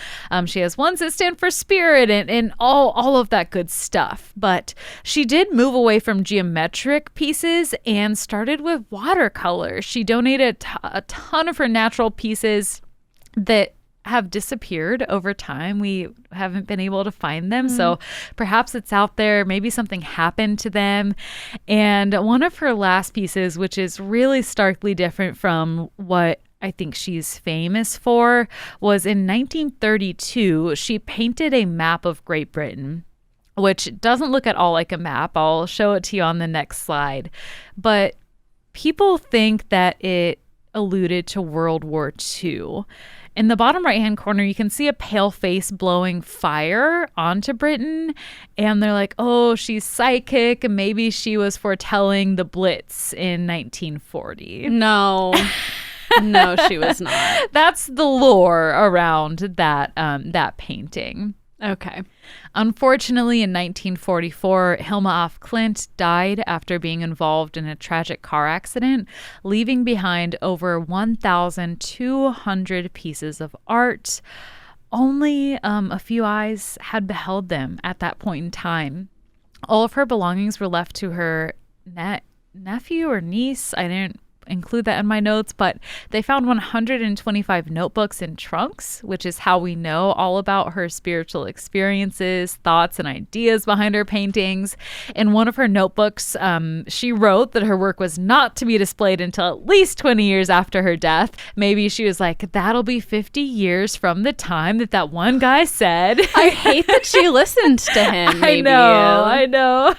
She has ones that stand for spirit and all of that good stuff. But she did move away from geometric pieces and started with watercolor. She donated a ton of her natural pieces that have disappeared over time. We haven't been able to find them. So perhaps it's out there. Maybe something happened to them. And one of her last pieces, which is really starkly different from what I think she's famous for, was in 1932. She painted a map of Great Britain which doesn't look at all like a map. I'll show it to you on the next slide. But people think that it alluded to World War II. In the bottom right-hand corner, you can see a pale face blowing fire onto Britain. And they're like, oh, she's psychic. Maybe she was foretelling the Blitz in 1940. No. No, she was not. That's the lore around that painting. Okay. Unfortunately, in 1944, Hilma af Klint died after being involved in a tragic car accident, leaving behind over 1,200 pieces of art. Only a few eyes had beheld them at that point in time. All of her belongings were left to her nephew or niece. I didn't include that in my notes, but they found 125 notebooks and trunks, which is how we know all about her spiritual experiences, thoughts, and ideas behind her paintings. In one of her notebooks, she wrote that her work was not to be displayed until at least 20 years after her death. Maybe she was like, that'll be 50 years from the time that one guy said. I hate that she listened to him. I know.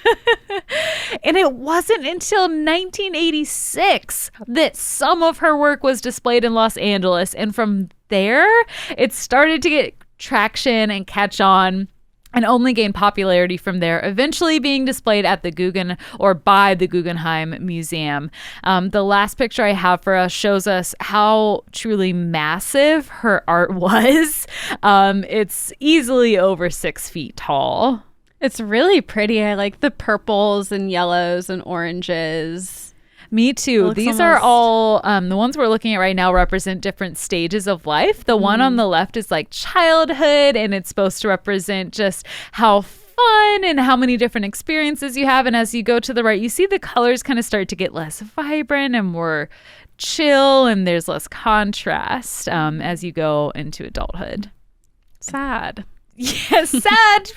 And it wasn't until 1986 that some of her work was displayed in Los Angeles. And from there, it started to get traction and catch on and only gained popularity from there, eventually being displayed at the by the Guggenheim Museum. The last picture I have for us shows us how truly massive her art was. It's easily over 6 feet tall. It's really pretty. I like the purples and yellows and oranges. Me too. These are all, the ones we're looking at right now represent different stages of life. The one on the left is like childhood, and it's supposed to represent just how fun and how many different experiences you have. And as you go to the right, you see the colors kind of start to get less vibrant and more chill, and there's less contrast as you go into adulthood. Sad. Yes, sad,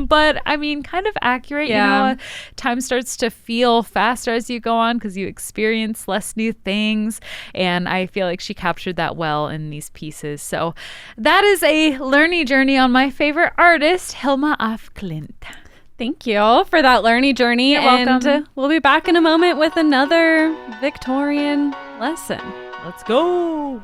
but I mean, kind of accurate. Yeah. You know, time starts to feel faster as you go on because you experience less new things, and I feel like she captured that well in these pieces. So that is a learning journey on my favorite artist, Hilma af Klint. Thank you for that learning journey. You're welcome. We'll be back in a moment with another Victorian lesson. Let's go.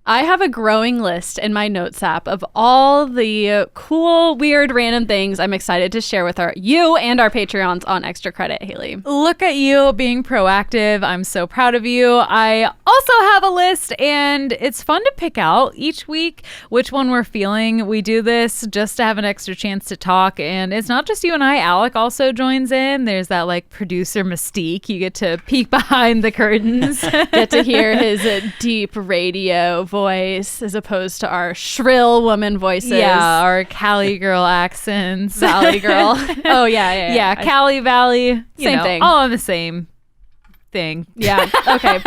I have a growing list in my notes app of all the cool, weird, random things I'm excited to share with you and our Patreons on Extra Credit, Hayley. Look at you being proactive. I'm so proud of you. I also have a list, and it's fun to pick out each week which one we're feeling. We do this just to have an extra chance to talk, and it's not just you and I. Alec also joins in. There's that like producer mystique. You get to peek behind the curtains. Get to hear his deep radio voice as opposed to our shrill woman voices. Yeah, our Cali girl accents. Valley girl. Oh, yeah. Yeah, Cali Valley. Same thing. All on the same thing. Yeah. Okay.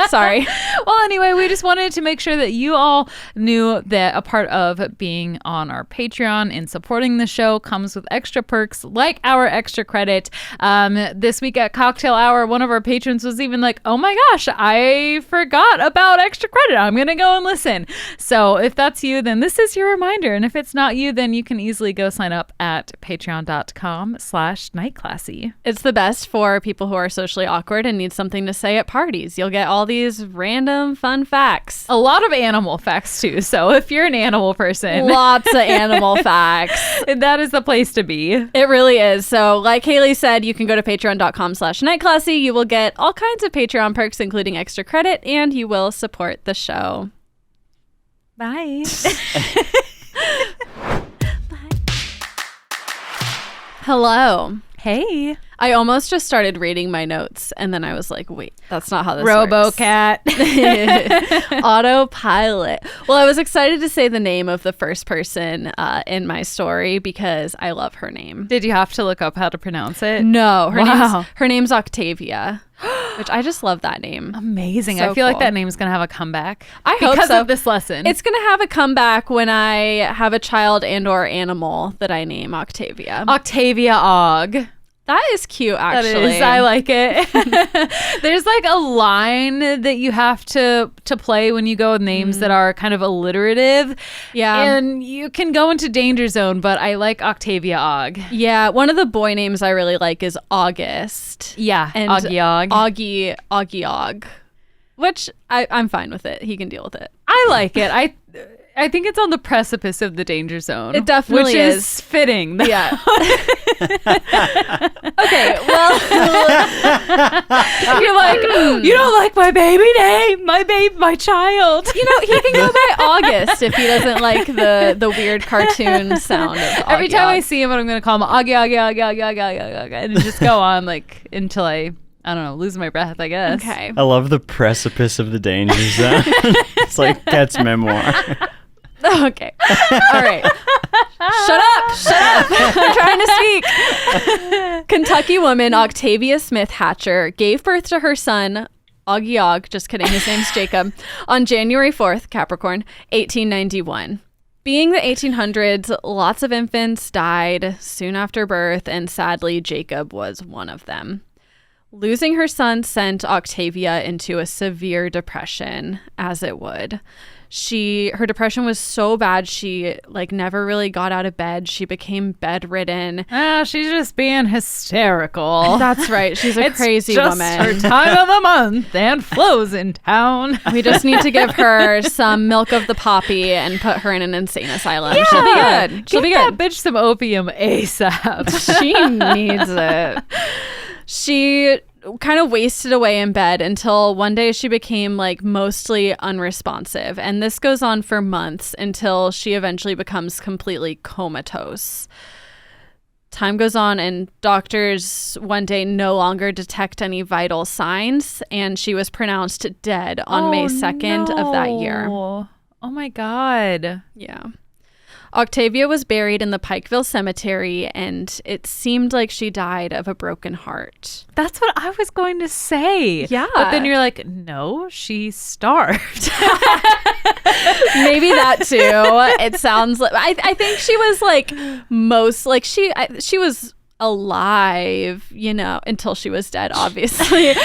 Sorry. Well, anyway, we just wanted to make sure that you all knew that a part of being on our Patreon and supporting the show comes with extra perks like our extra credit. This week at Cocktail Hour, one of our patrons was even like, oh my gosh, I forgot about extra credit. I'm going to go and listen. So if that's you, then this is your reminder. And if it's not you, then you can easily go sign up at patreon.com/nightclassy. It's the best for people who are socially awkward and need something to say at parties. You'll get all these random fun facts. A lot of animal facts too. So if you're an animal person, lots of animal facts. That is the place to be. It really is. So like Hayley said, you can go to patreon.com/nightclassy. You will get all kinds of Patreon perks, including extra credit, and you will support the show. Bye. Bye. Hello. Hey. I almost just started reading my notes, and then I was like, wait, that's not how this RoboCat. works. Autopilot. Well, I was excited to say the name of the first person in my story because I love her name. Did you have to look up how to pronounce it? No. Her name's Octavia, which I just love that name. Amazing. So I feel cool. like that name's going to have a comeback. I hope because so. of this lesson. It's going to have a comeback when I have a child and or animal that I name Octavia. Octavia Og. That is cute, actually. That is. I like it. There's like a line that you have to play when you go with names that are kind of alliterative. Yeah. And you can go into danger zone, but I like Octavia Og. Yeah. One of the boy names I really like is August. Yeah. And Augie Og. Which I'm fine with it. He can deal with it. I like it. I think it's on the precipice of the danger zone. It definitely is fitting. Yeah. Okay, well, you're like, you don't like my baby name, my child. You know, he can go by August if he doesn't like the weird cartoon sound of Augie. Every time I see him, I'm going to call him Augie, and just go on like until I don't know, lose my breath, I guess. Okay. I love the precipice of the danger zone. It's like Cat's memoir. Okay. All right. Shut up. I'm trying to speak. Kentucky woman Octavia Smith Hatcher gave birth to her son, Augie Og, just kidding, his name's Jacob, on January 4th, Capricorn, 1891. Being the 1800s, lots of infants died soon after birth, and sadly, Jacob was one of them. Losing her son sent Octavia into a severe depression, as it would. Her depression was so bad she never really got out of bed. She became bedridden. She's just being hysterical. That's right. She's a crazy woman. It's her time of the month and flows in town. We just need to give her some milk of the poppy and put her in an insane asylum. Yeah. She'll be good. She'll be good. That bitch some opium ASAP. She needs it. She kind of wasted away in bed until one day she became mostly unresponsive. And this goes on for months until she eventually becomes completely comatose. Time goes on and doctors one day no longer detect any vital signs, and she was pronounced dead on May 2nd of that year. Oh my God. Yeah. Octavia was buried in the Pikeville Cemetery, and it seemed like she died of a broken heart. That's what I was going to say. Yeah. But then you're like, no, she starved. Maybe that too. It sounds like I think she was she was alive, until she was dead, obviously.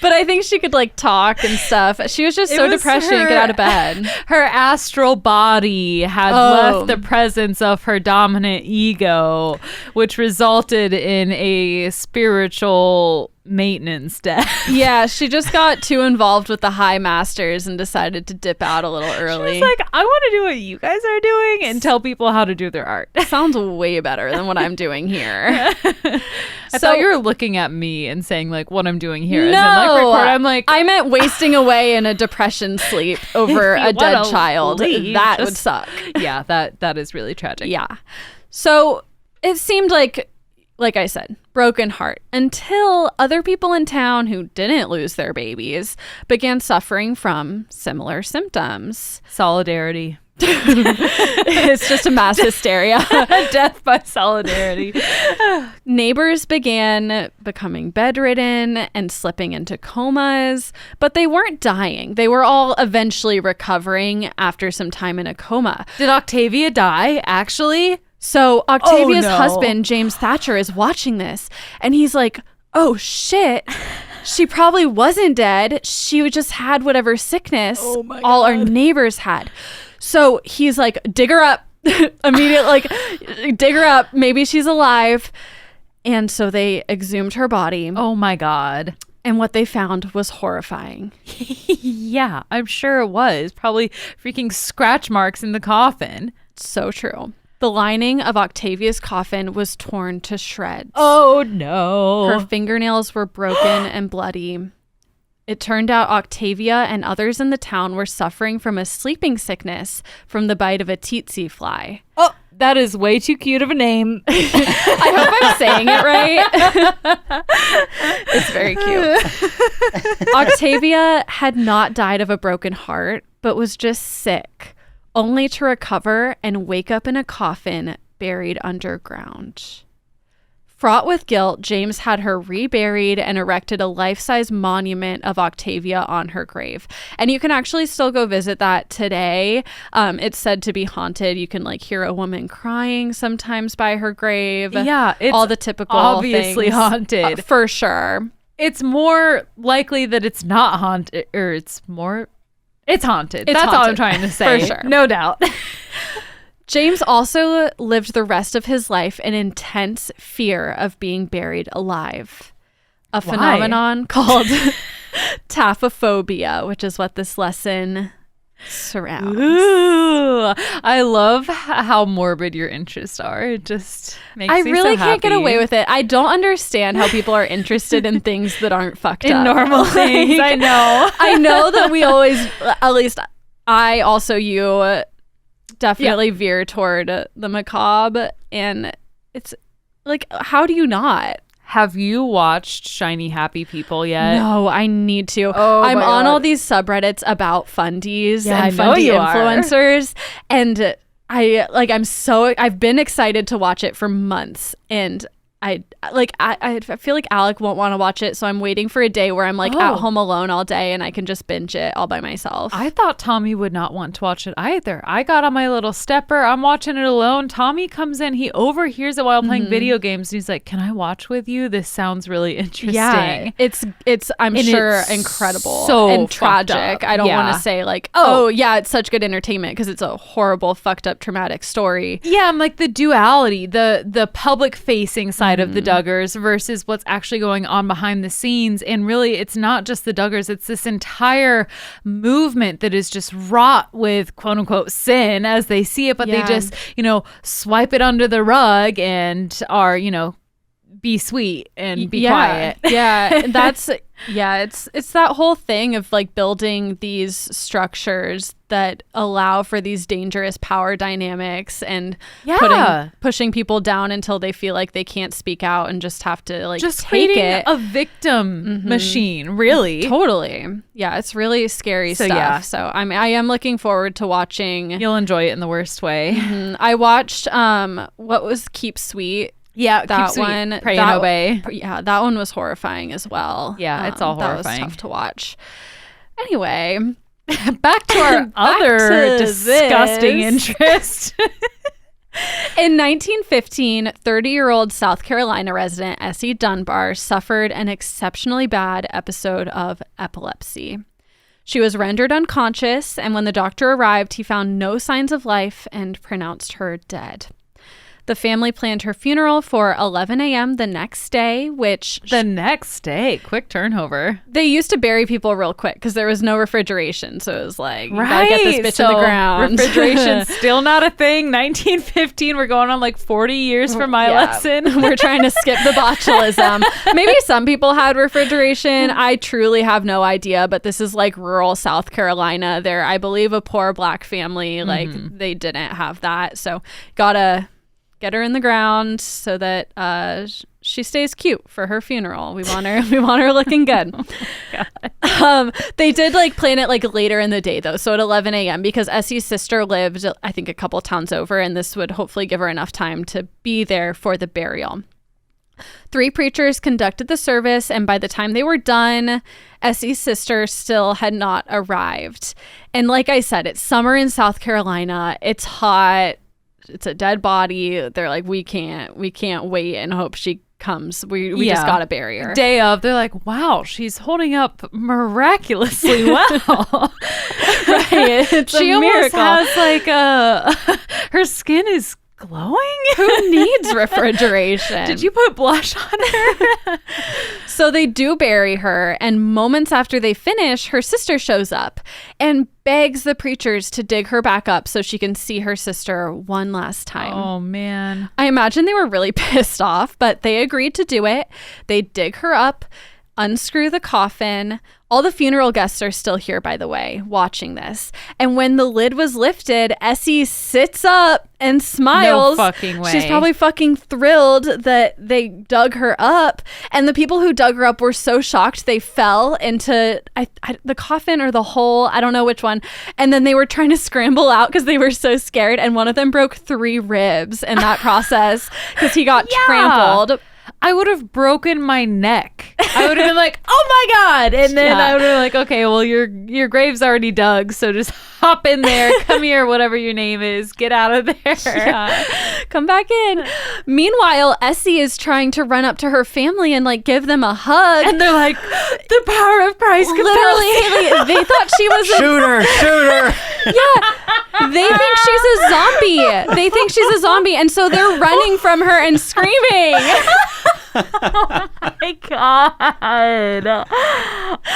But I think she could talk and stuff. She was just so depressed she didn't get out of bed. Her astral body had left the presence of her dominant ego, which resulted in a spiritual maintenance death. Yeah, she just got too involved with the high masters and decided to dip out a little early. She was like, I want to do what you guys are doing and tell people how to do their art. Sounds way better than what I'm doing here. I thought you were looking at me and saying what I'm doing here. No, I'm like, I meant wasting away in a depression sleep over a dead child. That would suck. Yeah, that is really tragic. Yeah. So it seemed like I said, broken heart, until other people in town who didn't lose their babies began suffering from similar symptoms. Solidarity. It's just a mass hysteria. Death by solidarity. Neighbors began becoming bedridden and slipping into comas, but they weren't dying. They were all eventually recovering after some time in a coma. Did Octavia die, actually? So Octavia's husband, James Thatcher, is watching this, and he's like, oh shit, she probably wasn't dead. She just had whatever sickness all our neighbors had. So he's like, dig her up immediately, dig her up. Maybe she's alive. And so they exhumed her body. Oh my God. And what they found was horrifying. Yeah, I'm sure it was. Probably freaking scratch marks in the coffin. So true. The lining of Octavia's coffin was torn to shreds. Oh, no. Her fingernails were broken and bloody. It turned out Octavia and others in the town were suffering from a sleeping sickness from the bite of a tsetse fly. Oh, that is way too cute of a name. I hope I'm saying it right. It's very cute. Octavia had not died of a broken heart, but was just sick, only to recover and wake up in a coffin buried underground. Fraught with guilt, James had her reburied and erected a life-size monument of Octavia on her grave. And you can actually still go visit that today. It's said to be haunted. You can like hear a woman crying sometimes by her grave. Yeah, it's all the typical obviously things. haunted. For sure. It's more likely that it's not haunted, or it's haunted. It's That's haunted. all I'm trying to say. For sure. No doubt. James also lived the rest of his life in intense fear of being buried alive. A phenomenon called taphophobia, which is what this lesson surrounds. Ooh, I love how morbid your interests are. It just makes me really so can't get happy. away with it. I don't understand how people are interested in things that aren't fucked in up. normal things. I know. I know that we always, at least I also, you definitely veer toward the macabre, and it's like, how do you not? Have you watched Shiny Happy People yet? No, I need to. Oh, I'm my on God. all these subreddits about fundies Yeah, and I know fundy you are. influencers, and I've been excited to watch it for months, and I feel like Alec won't want to watch it, so I'm waiting for a day where I'm like at home alone all day and I can just binge it all by myself. I thought Tommy would not want to watch it either. I got on my little stepper. I'm watching it alone. Tommy comes in. He overhears it while playing video games. And he's like, "Can I watch with you? This sounds really interesting." Yeah, it's I'm And sure it's incredible so and fucked tragic. up. I don't Yeah. want to say like, oh yeah, it's such good entertainment, because it's a horrible, fucked up, traumatic story. Yeah, I'm like the duality, the public facing side of the Duggars versus what's actually going on behind the scenes. And really, it's not just the Duggars, it's this entire movement that is just wrought with quote unquote sin as they see it, but they just, swipe it under the rug and are, be sweet and be quiet. Yeah, it's that whole thing of like building these structures that allow for these dangerous power dynamics and pushing people down until they feel like they can't speak out and just have to like just take creating it. a victim machine, really. Totally. Yeah, it's really scary stuff. Yeah. So I am looking forward to watching. You'll enjoy it in the worst way. I watched what was Keep Sweet. Yeah, that Keep Sweet, one. Pray and Obey. Yeah, that one was horrifying as well. Yeah, it's all horrifying. That was tough to watch. Anyway, back to our other disgusting interest. In 1915, 30-year-old South Carolina resident Essie Dunbar suffered an exceptionally bad episode of epilepsy. She was rendered unconscious, and when the doctor arrived, he found no signs of life and pronounced her dead. The family planned her funeral for 11 a.m. the next day, which... The next day? Quick turnover. They used to bury people real quick because there was no refrigeration. So it was like, you gotta get this bitch in the ground. Refrigeration's still not a thing. 1915, we're going on like 40 years for my lesson. We're trying to skip the botulism. Maybe some people had refrigeration. I truly have no idea, but this is like rural South Carolina. They're, I believe, a poor black family. Like, they didn't have that. So gotta... get her in the ground so that she stays cute for her funeral. We want her looking good. They did like plan it like later in the day though, so at 11 a.m. because Essie's sister lived, I think, a couple towns over, and this would hopefully give her enough time to be there for the burial. 3 preachers conducted the service, and by the time they were done, Essie's sister still had not arrived. And like I said, it's summer in South Carolina. It's hot. It's a dead body. They're like, we can't wait and hope she comes. We just gotta bury her. Day of, they're like, wow, she's holding up miraculously well. Right? It's she a almost miracle. has like her skin is glowing. Who needs refrigeration? Did you put blush on her? So they do bury her, and moments after they finish, her sister shows up and begs the preachers to dig her back up so she can see her sister one last time. Oh, man. I imagine they were really pissed off, but they agreed to do it. They dig her up, unscrew the coffin. All the funeral guests are still here, by the way, watching this. And when the lid was lifted, Essie sits up and smiles. No fucking way. She's probably fucking thrilled that they dug her up. And the people who dug her up were so shocked they fell into the coffin or the hole. I don't know which one. And then they were trying to scramble out because they were so scared. And one of them broke 3 ribs in that process because he got trampled. I would have broken my neck. I would have been like, oh my God. And then I would have been like, okay, well, your grave's already dug. So just hop in there. Come here, whatever your name is. Get out of there. Yeah. Come back in. Meanwhile, Essie is trying to run up to her family and like give them a hug. And they're like, the power of Christ. Literally, Hayley, they thought she was Shoot her. Yeah. They think she's a zombie. They think she's a zombie. And so they're running from her and screaming. Oh my God.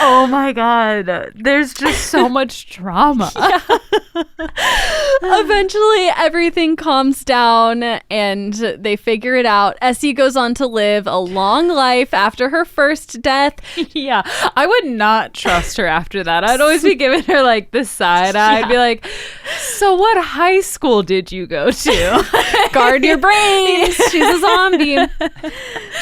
Oh my God. There's just so much drama. Yeah. Eventually, everything calms down and they figure it out. Essie goes on to live a long life after her first death. Yeah. I would not trust her after that. I'd always be giving her like the side eye. I'd be like, so what high school did you go to? Guard your brains. She's a zombie.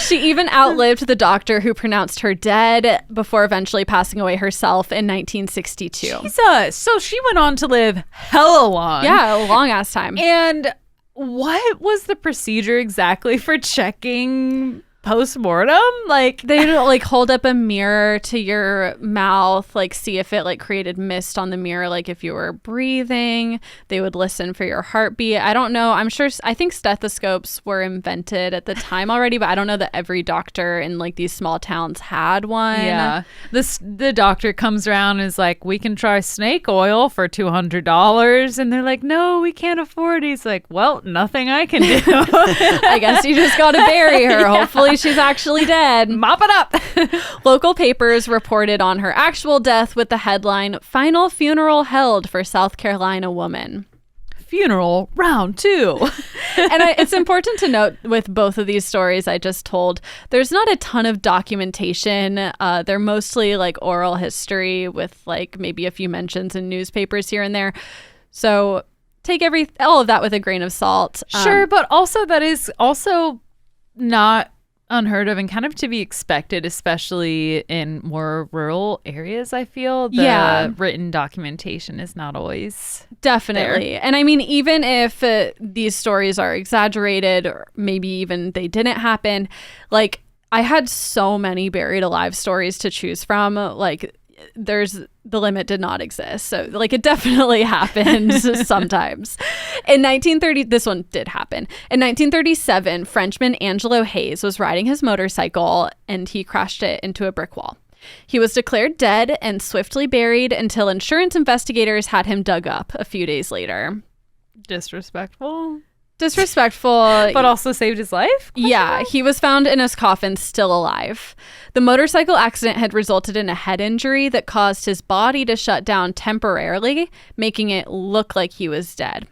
She even outlived the doctor who pronounced her dead before eventually passing away herself in 1962. Jesus. So she went on to live hella long. Yeah, a long ass time. And what was the procedure exactly for checking post-mortem? Like, they'd like hold up a mirror to your mouth, like see if it like created mist on the mirror, like if you were breathing. They would listen for your heartbeat. I don't know, I think stethoscopes were invented at the time already, but I don't know that every doctor in like these small towns had one. Yeah, the doctor comes around and is like, we can try snake oil for $200, and they're like, no, we can't afford it. He's like, well, nothing I can do. I guess you just gotta bury her. Hopefully she's actually dead. Mop it up. Local papers reported on her actual death with the headline, "Final Funeral Held for South Carolina Woman." Funeral round 2. And it's important to note with both of these stories I just told, there's not a ton of documentation. They're mostly like oral history with like maybe a few mentions in newspapers here and there. So take all of that with a grain of salt. Sure, but also that is also not unheard of and kind of to be expected, especially in more rural areas. I feel the written documentation is not always definitely there. And I mean, even if these stories are exaggerated or maybe even they didn't happen, like I had so many buried alive stories to choose from. Like the limit did not exist. So like it definitely happens sometimes. In 1930, this one did happen. In 1937, Frenchman Angelo Hayes was riding his motorcycle and he crashed it into a brick wall. He was declared dead and swiftly buried until insurance investigators had him dug up a few days later. Disrespectful, but also saved his life? Yeah, he was found in his coffin still alive. The motorcycle accident had resulted in a head injury that caused his body to shut down temporarily, making it look like he was dead.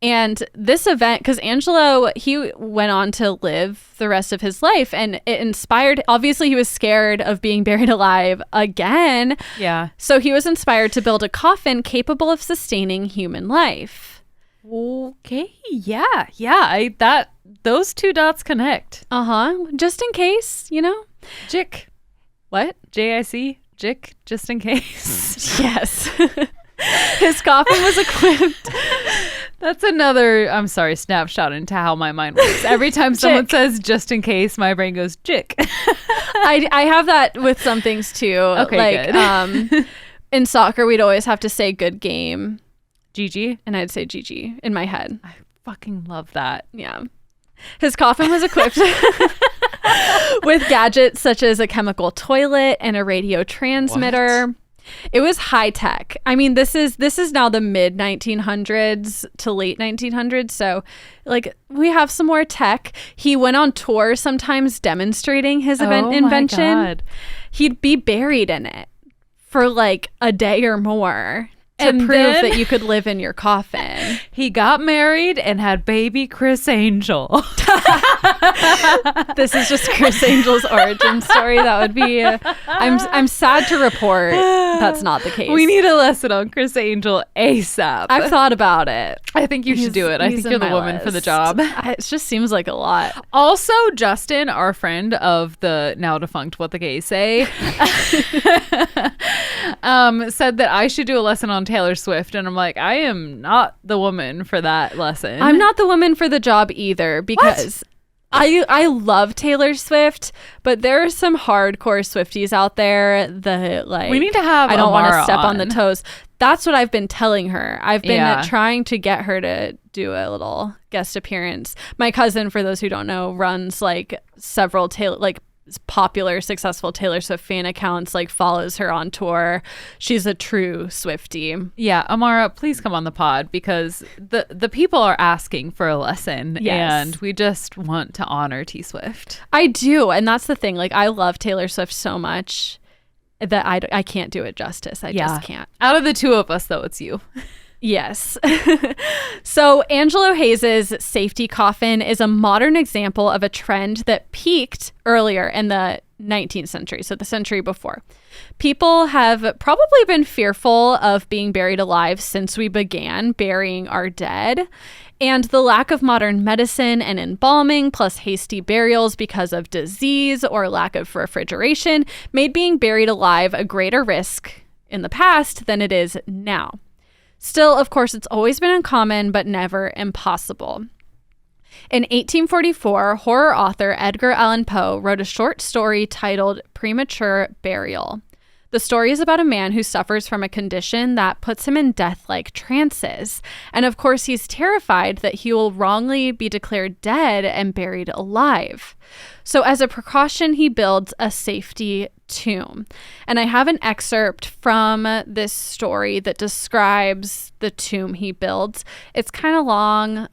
And this event, because Angelo, he went on to live the rest of his life, and it inspired, obviously he was scared of being buried alive again. Yeah. So he was inspired to build a coffin capable of sustaining human life. Okay, yeah, those two dots connect. Just in case, you know. Jick. What? J-I-C, Jick, just in case. Yes. His coffin was equipped. That's another, I'm sorry, snapshot into how my mind works. Every time someone says just in case, my brain goes, Jick. I have that with some things too. Okay, like, good. In soccer, we'd always have to say good game. GG? And I'd say GG in my head. I fucking love that. Yeah. His coffin was equipped with gadgets such as a chemical toilet and a radio transmitter. What? It was high tech. I mean, this is now the mid 1900s to late 1900s. So like we have some more tech. He went on tour sometimes demonstrating his invention. My God. He'd be buried in it for like a day or more. To prove that you could live in your coffin. He got married and had baby Chris Angel. This is just Chris Angel's origin story. That would be... I'm sad to report that's not the case. We need a lesson on Chris Angel ASAP. I've thought about it. I think you should do it. I think you're the woman for the job. It just seems like a lot. Also, Justin, our friend of the now defunct What the Gays Say, said that I should do a lesson on Taylor Swift, and I'm like, I am not the woman for that lesson. I'm not the woman for the job either, because I love Taylor Swift, but there are some hardcore Swifties out there that like We need to have I don't want to Amara step on the on. toes. That's what I've been telling her. I've been Yeah. trying to get her to do a little guest appearance. My cousin, for those who don't know, runs like several popular, successful Taylor Swift fan accounts, like follows her on tour. She's a true Swiftie. Yeah, Amara, please come on the pod because the people are asking for a lesson. Yes. And we just want to honor T Swift. I do. And that's the thing. Like, I love Taylor Swift so much that I can't do it justice. I just can't. Out of the two of us, though, it's you. Yes. So Angelo Hayes's safety coffin is a modern example of a trend that peaked earlier in the 19th century, so the century before. People have probably been fearful of being buried alive since we began burying our dead. And the lack of modern medicine and embalming, plus hasty burials because of disease or lack of refrigeration, made being buried alive a greater risk in the past than it is now. Still, of course, it's always been uncommon, but never impossible. In 1844, horror author Edgar Allan Poe wrote a short story titled Premature Burial. The story is about a man who suffers from a condition that puts him in death-like trances. And of course, he's terrified that he will wrongly be declared dead and buried alive. So as a precaution, he builds a safety tomb. And I have an excerpt from this story that describes the tomb he builds. It's kind of long,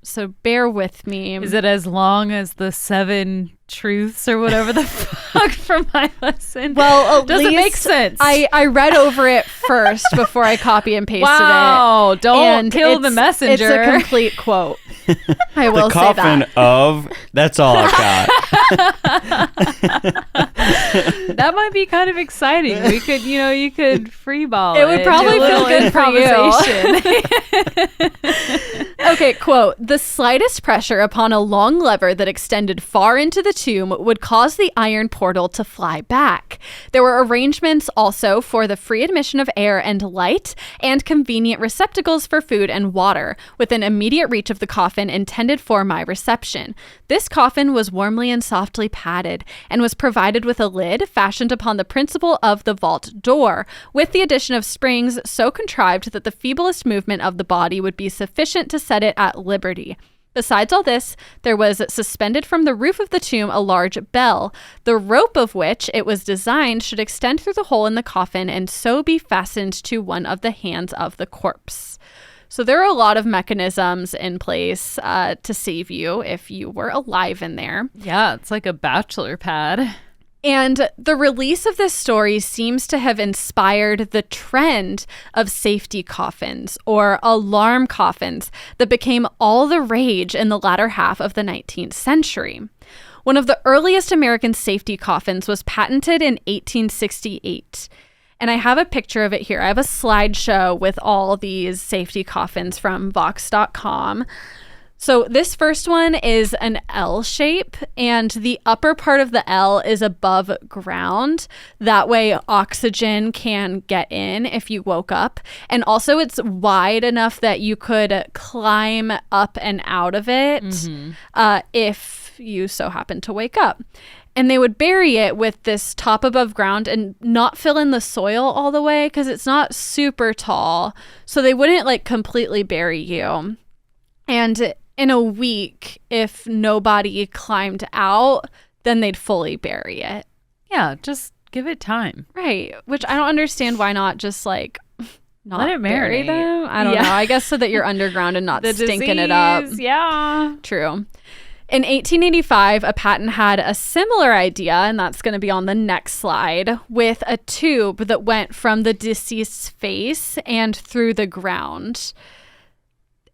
so bear with me. Is it as long as the 7 truths or whatever the fuck from my lesson? Well, does it make sense? I read over it first before I copy and pasted it. Wow, don't And kill the messenger. It's a complete quote. I will The say coffin that. of, that's all I've got. That might be kind of exciting. We could, you could freeball It would probably do a feel little good for you. improvisation. Okay, quote, the slightest pressure upon a long lever that extended far into the tomb would cause the iron portal to fly back. There were arrangements also for the free admission of air and light and convenient receptacles for food and water within immediate reach of the coffin intended for my reception. This coffin was warmly and softly padded and was provided with a lid fashioned upon the principle of the vault door, with the addition of springs so contrived that the feeblest movement of the body would be sufficient to set it at liberty. Besides all this, there was suspended from the roof of the tomb a large bell, the rope of which it was designed should extend through the hole in the coffin and so be fastened to one of the hands of the corpse. So there are a lot of mechanisms in place to save you if you were alive in there. Yeah, it's like a bachelor pad. And the release of this story seems to have inspired the trend of safety coffins or alarm coffins that became all the rage in the latter half of the 19th century. One of the earliest American safety coffins was patented in 1868. And I have a picture of it here. I have a slideshow with all these safety coffins from Vox.com. So this first one is an L shape, and the upper part of the L is above ground. That way oxygen can get in if you woke up. And also it's wide enough that you could climb up and out of it if you so happen to wake up. And they would bury it with this top above ground and not fill in the soil all the way because it's not super tall. So they wouldn't like completely bury you. And in a week, if nobody climbed out, then they'd fully bury it. Yeah, just give it time. Right. Which I don't understand why not just like not Let it bury marinate. them. I don't know. I guess so that you're underground and not The stinking it up. disease, yeah. True. In 1885, a patent had a similar idea, and that's going to be on the next slide, with a tube that went from the deceased's face and through the ground.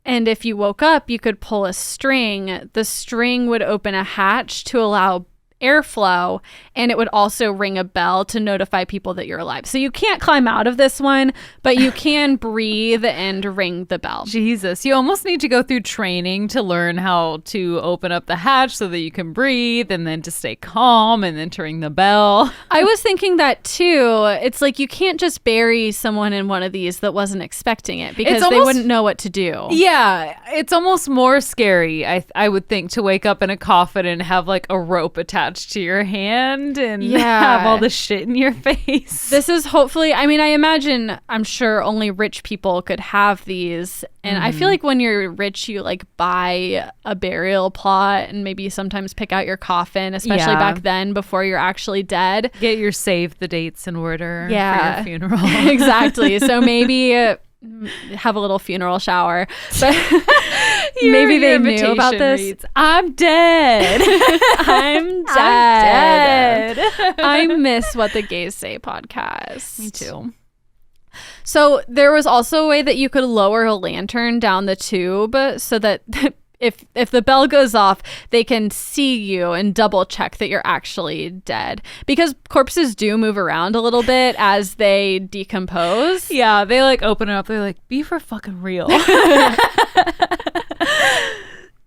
And if you woke up, you could pull a string. The string would open a hatch to allow airflow, and it would also ring a bell to notify people that you're alive. So you can't climb out of this one, but you can breathe and ring the bell. Jesus, you almost need to go through training to learn how to open up the hatch so that you can breathe, and then to stay calm, and then to ring the bell. I was thinking that too. It's like you can't just bury someone in one of these that wasn't expecting it, because they wouldn't know what to do. Yeah, it's almost more scary, I would think, to wake up in a coffin and have like a rope attached to your hand and have all the shit in your face. This is hopefully, I mean, I'm sure only rich people could have these. And I feel like when you're rich, you like buy a burial plot and maybe sometimes pick out your coffin, especially back then before you're actually dead. Get your save the dates in order for your funeral. Exactly. So maybe have a little funeral shower. But maybe they knew about this. Reads, I'm dead. I'm dead. I miss What the Gays Say podcast. Me too. So there was also a way that you could lower a lantern down the tube so that if the bell goes off, they can see you and double check that you're actually dead, because corpses do move around a little bit as they decompose. Yeah, they like open it up. They're like, be for fucking real.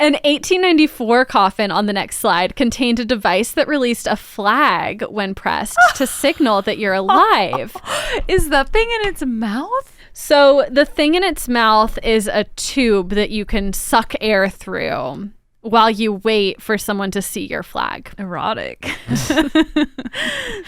An 1894 coffin on the next slide contained a device that released a flag when pressed to signal that you're alive. Is that thing in its mouth? So the thing in its mouth is a tube that you can suck air through while you wait for someone to see your flag. Erotic.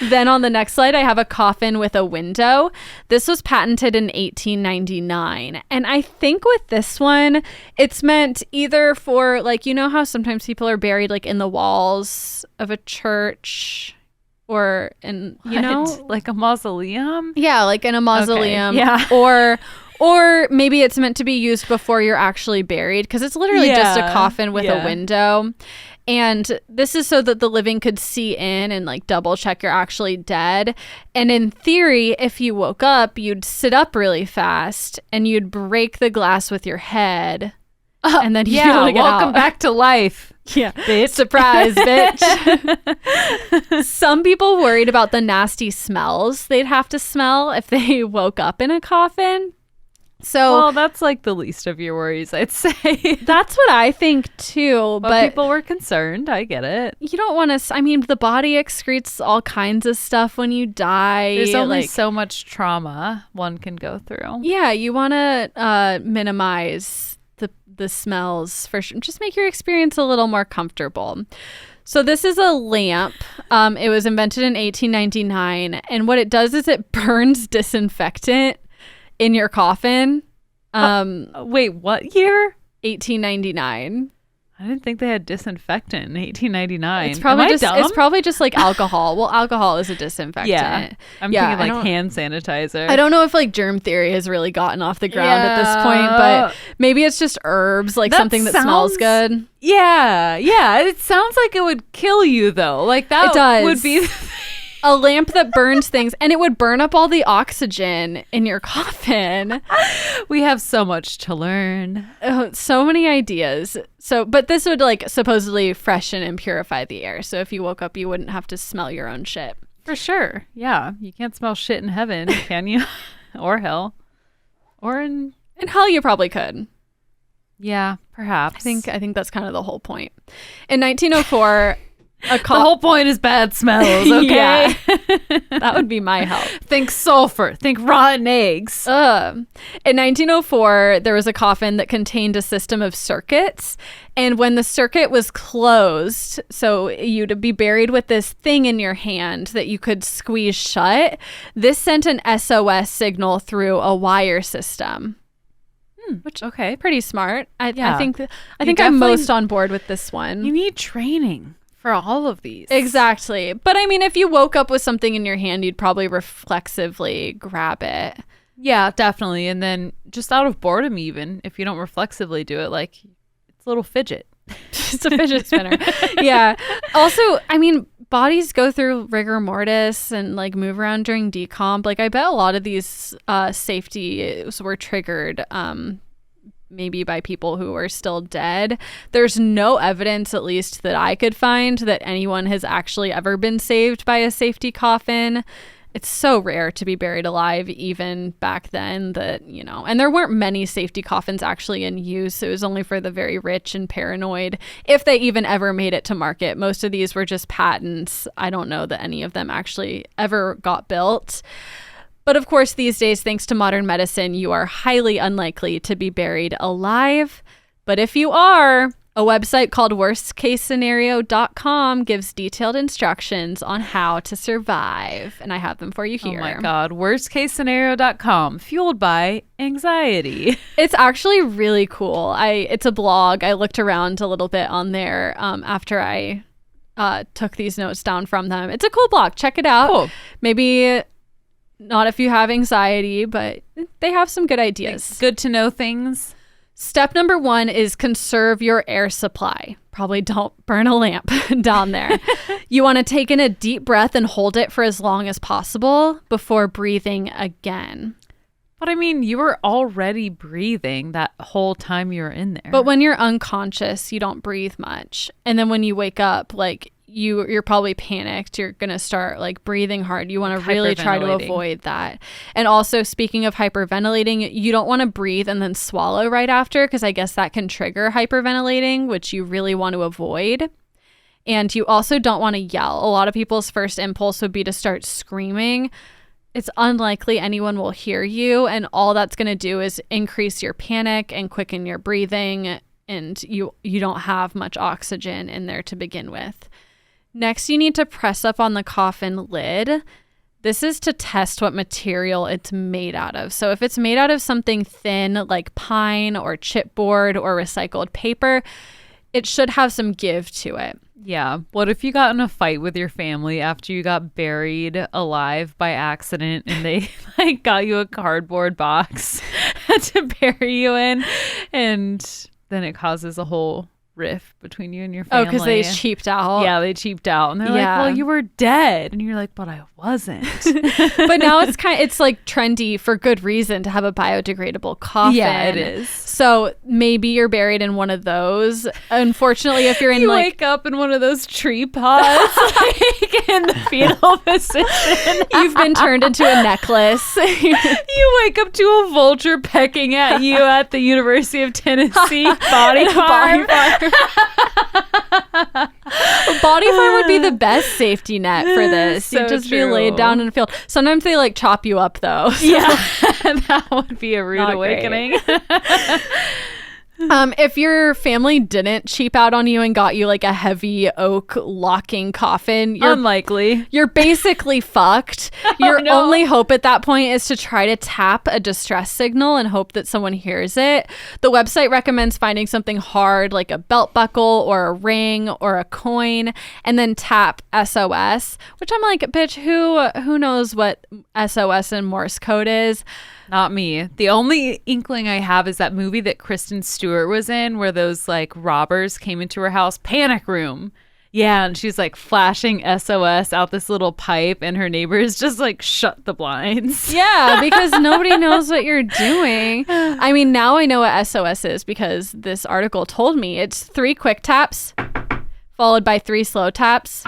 Then on the next slide, I have a coffin with a window. This was patented in 1899. And I think with this one, it's meant either for, like, you know how sometimes people are buried like in the walls of a church or in, you know, like a mausoleum? Yeah, like in a mausoleum. Okay. Yeah. Or maybe it's meant to be used before you're actually buried, because it's literally just a coffin with a window. And this is so that the living could see in and like double check you're actually dead. And in theory, if you woke up, you'd sit up really fast and you'd break the glass with your head. And then you'd be able to get welcome out. Back to life. Yeah. Bitch. Surprise, bitch. Some people worried about the nasty smells they'd have to smell if they woke up in a coffin. So, well, that's like the least of your worries, I'd say. That's what I think too. But people were concerned. I get it. You don't want to. I mean, the body excretes all kinds of stuff when you die. There's only so much trauma one can go through. Yeah, you want to minimize the smells for sure. Just make your experience a little more comfortable. So this is a lamp. It was invented in 1899, and what it does is it burns disinfectant in your coffin. Wait, what year? 1899. I didn't think they had disinfectant in 1899. It's probably just like alcohol. Well, alcohol is a disinfectant. Yeah. I'm thinking like hand sanitizer. I don't know if like germ theory has really gotten off the ground at this point, but maybe it's just herbs, like something that smells good. Yeah. Yeah. It sounds like it would kill you though. Like that would be a lamp that burns things, and it would burn up all the oxygen in your coffin. We have so much to learn. So many ideas. But this would like supposedly freshen and purify the air. So if you woke up, you wouldn't have to smell your own shit. For sure. Yeah. You can't smell shit in heaven, can you? Or hell. Or in hell you probably could. Yeah, perhaps. I think that's kind of the whole point. In 1904, the whole point is bad smells, okay? Yeah. That would be my help. Think sulfur. Think rotten eggs. In 1904, there was a coffin that contained a system of circuits. And when the circuit was closed, so you'd be buried with this thing in your hand that you could squeeze shut, this sent an SOS signal through a wire system. Which, okay, pretty smart. I think I'm most on board with this one. You need training for all of these. Exactly. But I mean, if you woke up with something in your hand, you'd probably reflexively grab it. Yeah, definitely. And then just out of boredom, even if you don't reflexively do it, like it's a little fidget. It's a fidget spinner. Yeah. Also, I mean, bodies go through rigor mortis and like move around during decomp. Like I bet a lot of these safeties were triggered maybe by people who are still dead. There's no evidence, at least that I could find, that anyone has actually ever been saved by a safety coffin. It's so rare to be buried alive even back then that, you know, and there weren't many safety coffins actually in use. It was only for the very rich and paranoid, if they even ever made it to market. Most of these were just patents. I don't know that any of them actually ever got built. But of course, these days, thanks to modern medicine, you are highly unlikely to be buried alive. But if you are, a website called worstcasescenario.com gives detailed instructions on how to survive. And I have them for you here. Oh my God. Worstcasescenario.com, fueled by anxiety. It's actually really cool. It's a blog. I looked around a little bit on there after I took these notes down from them. It's a cool blog. Check it out. Cool. Maybe not if you have anxiety, but they have some good ideas. Good to know things. Step number 1 is conserve your air supply. Probably don't burn a lamp down there. You want to take in a deep breath and hold it for as long as possible before breathing again. But I mean, you were already breathing that whole time you were in there. But when you're unconscious, you don't breathe much. And then when you wake up, like you're probably panicked. You're going to start like breathing hard. You want to really try to avoid that. And also, speaking of hyperventilating, you don't want to breathe and then swallow right after, because I guess that can trigger hyperventilating, which you really want to avoid. And you also don't want to yell. A lot of people's first impulse would be to start screaming. It's unlikely anyone will hear you, and all that's going to do is increase your panic and quicken your breathing, and you don't have much oxygen in there to begin with. Next, you need to press up on the coffin lid. This is to test what material it's made out of. So if it's made out of something thin like pine or chipboard or recycled paper, it should have some give to it. Yeah. What if you got in a fight with your family after you got buried alive by accident and they like got you a cardboard box to bury you in, and then it causes a whole rift between you and your family? Oh, because they cheaped out. Yeah, they cheaped out, and they're like, "Well, you were dead," and you're like, "But I wasn't." But now it's like trendy for good reason to have a biodegradable coffin. Yeah, it is. So maybe you're buried in one of those. Unfortunately, if you're in you wake up in one of those tree pods, like in the fetal position, you've been turned into a necklace. You wake up to a vulture pecking at you at the University of Tennessee body farm. A body farm would be the best safety net for this. So You'd just true. be laid down in a field. Sometimes they like chop you up though. So. Yeah, that would be a rude awakening. If your family didn't cheap out on you and got you like a heavy oak locking coffin, you're unlikely. You're basically fucked. Your only hope at that point is to try to tap a distress signal and hope that someone hears it. The website recommends finding something hard like a belt buckle or a ring or a coin, and then tap SOS, which I'm like, bitch, who knows what SOS and Morse code is? Not me. The only inkling I have is that movie that Kristen Stewart was in where those like robbers came into her house, Panic Room. Yeah, and she's like flashing SOS out this little pipe, and her neighbors just like shut the blinds. Yeah, because nobody knows what you're doing. I mean, now I know what SOS is because this article told me. It's 3 quick taps, followed by 3 slow taps,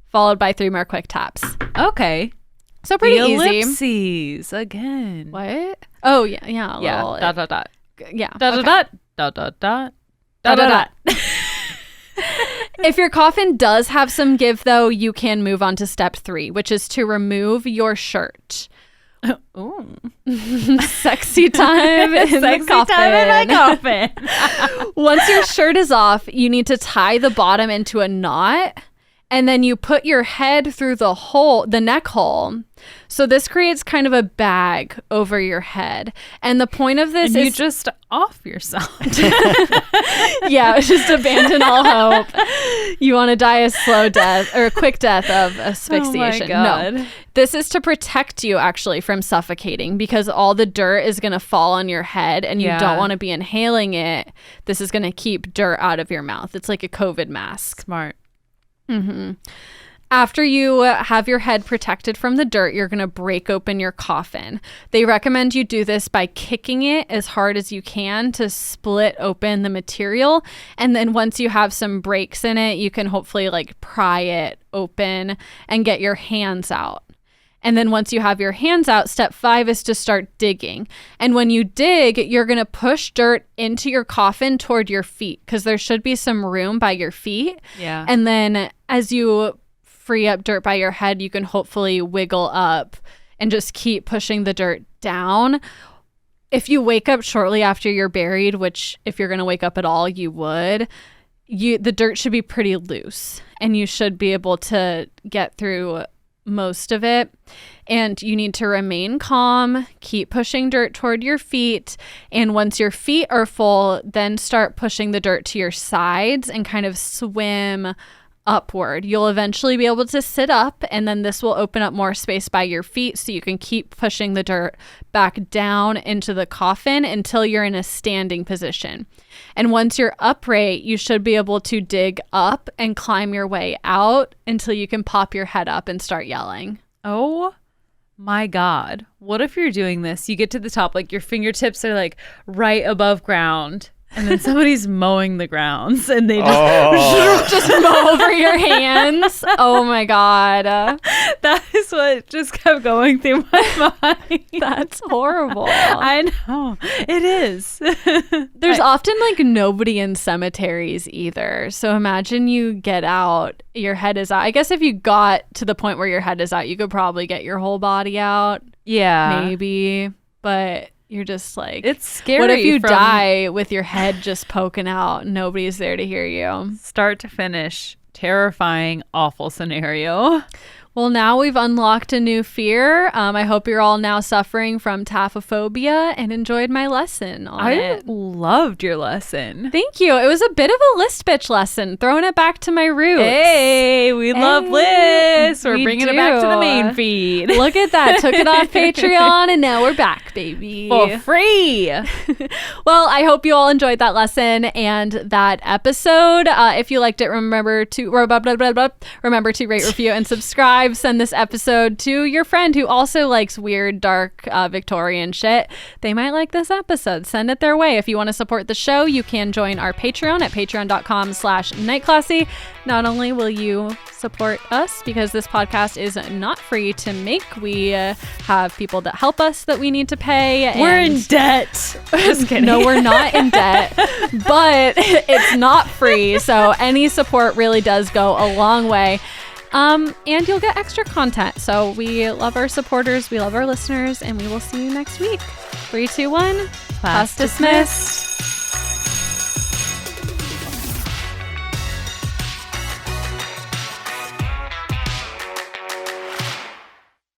followed by 3 more quick taps. Okay. So pretty the easy. Ellipses again. What? Oh yeah. Yeah. Dot dot dot. Yeah. Dot dot dot dot dot dot dot. If your coffin does have some give, though, you can move on to step 3, which is to remove your shirt. Ooh. Sexy time in the coffin. Time in my coffin. Once your shirt is off, you need to tie the bottom into a knot. And then you put your head through the neck hole. So this creates kind of a bag over your head. And the point of this is you just off yourself. Yeah, just abandon all hope. You want to die a slow death or a quick death of asphyxiation. Oh my God. No. This is to protect you actually from suffocating, because all the dirt is going to fall on your head and you don't want to be inhaling it. This is going to keep dirt out of your mouth. It's like a COVID mask. Smart. Mm-hmm. After you have your head protected from the dirt, you're going to break open your coffin. They recommend you do this by kicking it as hard as you can to split open the material. And then once you have some breaks in it, you can hopefully like pry it open and get your hands out. And then once you have your hands out, step 5 is to start digging. And when you dig, you're going to push dirt into your coffin toward your feet because there should be some room by your feet. Yeah. And then as you free up dirt by your head, you can hopefully wiggle up and just keep pushing the dirt down. If you wake up shortly after you're buried, which if you're going to wake up at all, you would, the dirt should be pretty loose and you should be able to get through most of it. And you need to remain calm, keep pushing dirt toward your feet. And once your feet are full, then start pushing the dirt to your sides and kind of swim upward. You'll eventually be able to sit up, and then this will open up more space by your feet so you can keep pushing the dirt back down into the coffin until you're in a standing position. And once you're upright, you should be able to dig up and climb your way out until you can pop your head up and start yelling. Oh my God. What if you're doing this? You get to the top, like your fingertips are like right above ground. And then somebody's mowing the grounds and they just mow over your hands. Oh my God. That is what just kept going through my mind. That's horrible. I know. It is. There's often like nobody in cemeteries either. So imagine you get out, your head is out. I guess if you got to the point where your head is out, you could probably get your whole body out. Yeah. Maybe. But you're just like, it's scary. What if you die with your head just poking out? Nobody's there to hear you. Start to finish. Terrifying, awful scenario. Well, now we've unlocked a new fear. I hope you're all now suffering from taphophobia and enjoyed my lesson on it. I loved your lesson. Thank you. It was a bit of a list bitch lesson, throwing it back to my roots. Hey, we love lists. We're bringing it back to the main feed. Look at that. Took it off Patreon and now we're back, baby. For free. Well, I hope you all enjoyed that lesson and that episode. If you liked it, remember to rate, review, and subscribe. Send this episode to your friend who also likes weird, dark Victorian shit. They might like this episode. Send it their way. If you want to support the show, you can join our Patreon at patreon.com/nightclassy. Not only will you support us because this podcast is not free to make, we have people that help us that we need to pay. We're in debt. Just kidding. No, we're not in debt, but it's not free. So any support really does go a long way. And you'll get extra content. So we love our supporters, we love our listeners, and we will see you next week. 3, 2, 1. Class dismissed.